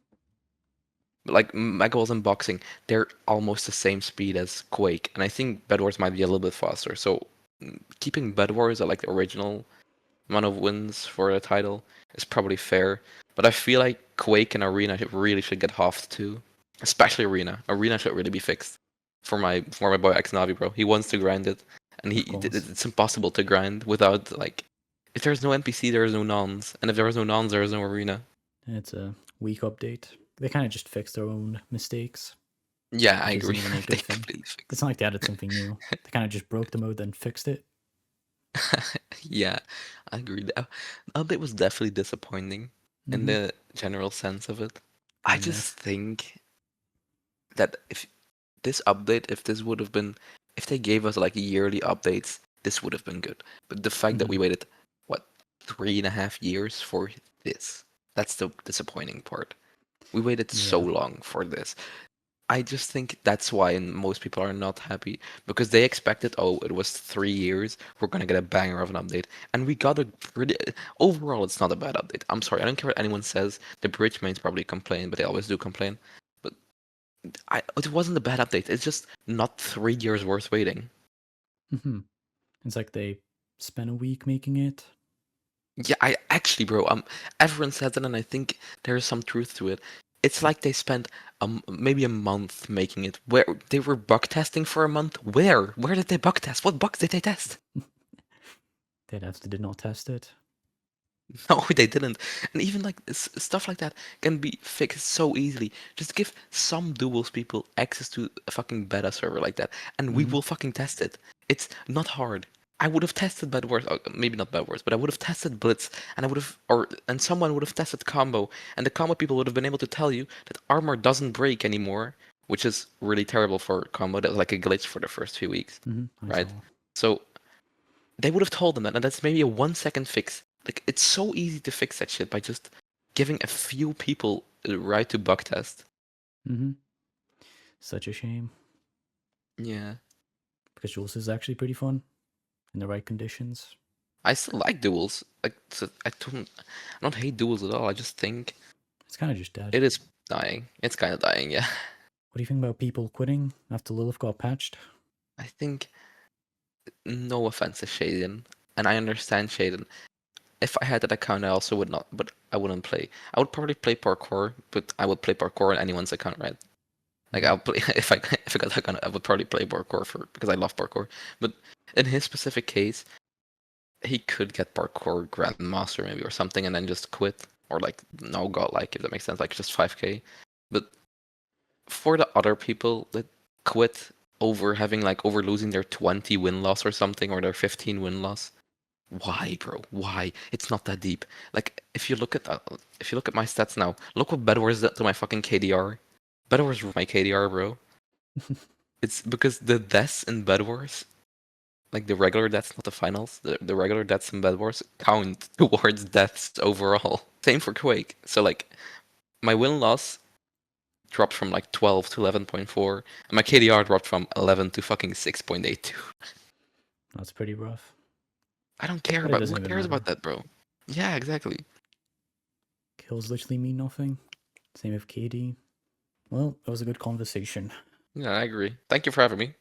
But like Mega Walls and Boxing, they're almost the same speed as Quake, and I think Bed Wars might be a little bit faster. So keeping Bed Wars at like the original amount of wins for the title is probably fair. But I feel like Quake and Arena really should get halved too. Especially Arena. Arena should really be fixed. For my boy X Navi, bro. He wants to grind it, and Of course. it's impossible to grind without like. If there's no NPC, there is no nons, and if there is no nons, there is no arena. It's a weak update. They kind of just fixed their own mistakes, Yeah, I which isn't agree. even a They good thing. completely It's fixed. not like they added something new. They kind of just broke the mode, then fixed it. Yeah, I agree. The update was definitely disappointing in Mm-hmm. the general sense of it. I Very just much. think that if this update, if this would have been, if they gave us like yearly updates, this would have been good. But the fact that Mm-hmm. we waited, what, 3.5 years for this, that's the disappointing part. We waited so Yeah. long for this. I just think that's why most people are not happy because they expected, oh, it was 3 years, we're gonna get a banger of an update, and we got a pretty. Overall, it's not a bad update. I'm sorry, I don't care what anyone says. The bridge mains probably complain, but they always do complain. But it wasn't a bad update. It's just not 3 years worth waiting. Mm-hmm. It's like they spent a week making it. Yeah, I actually, bro, everyone says that, and I think there is some truth to it. It's like they spent maybe a month making it. Where they were bug testing for a month. Where did they bug test? What bugs did they test? They did not test it. No, they didn't. And even like stuff like that can be fixed so easily. Just give some duels people access to a fucking beta server like that, and we Mm-hmm. will fucking test it. It's not hard. I would have tested Bed Wars, maybe not Bed Wars, but I would have tested Blitz, and I would have, and someone would have tested combo, and the combo people would have been able to tell you that armor doesn't break anymore, which is really terrible for combo. That was like a glitch for the first few weeks, Mm-hmm. I right? saw. So they would have told them that, and that's maybe a 1 second fix. Like it's so easy to fix that shit by just giving a few people the right to bug test. Mm-hmm. Such a shame. Yeah, Because Jules is actually pretty fun in the right conditions. I still like duels. Like I don't hate duels at all. I just think It's kind of just dead. it is dying. It's kind of dying. Yeah, What do you think about people quitting after Lilith got patched? I think no offense to Shaden, and I understand Shaden. If I had that account, I also would not, but I wouldn't play. I would probably play parkour, but I would play parkour on anyone's account, right? Like Mhm. I'll play if I got that kind of, I would probably play parkour for because I love parkour. But in his specific case, he could get parkour grandmaster maybe or something and then just quit or like no godlike if that makes sense, like just 5k. But for the other people that quit over losing their 20 win loss or something or their 15 win loss, why, bro? Why? It's not that deep. Like if you look at my stats now, look what Bed Wars did to my fucking KDR. Bed Wars ruined my KDR, bro. It's because the deaths in Bed Wars, like the regular deaths, not the finals, the regular deaths in Bed Wars count towards deaths overall. Same for Quake. So like my win loss dropped from like 12 to 11.4, and my KDR dropped from 11 to fucking 6.82. That's pretty rough. I don't care But it about doesn't who even cares matter. about that, bro. Yeah, exactly. Kills literally mean nothing. Same with KD. Well, that was a good conversation. Yeah, I agree. Thank you for having me.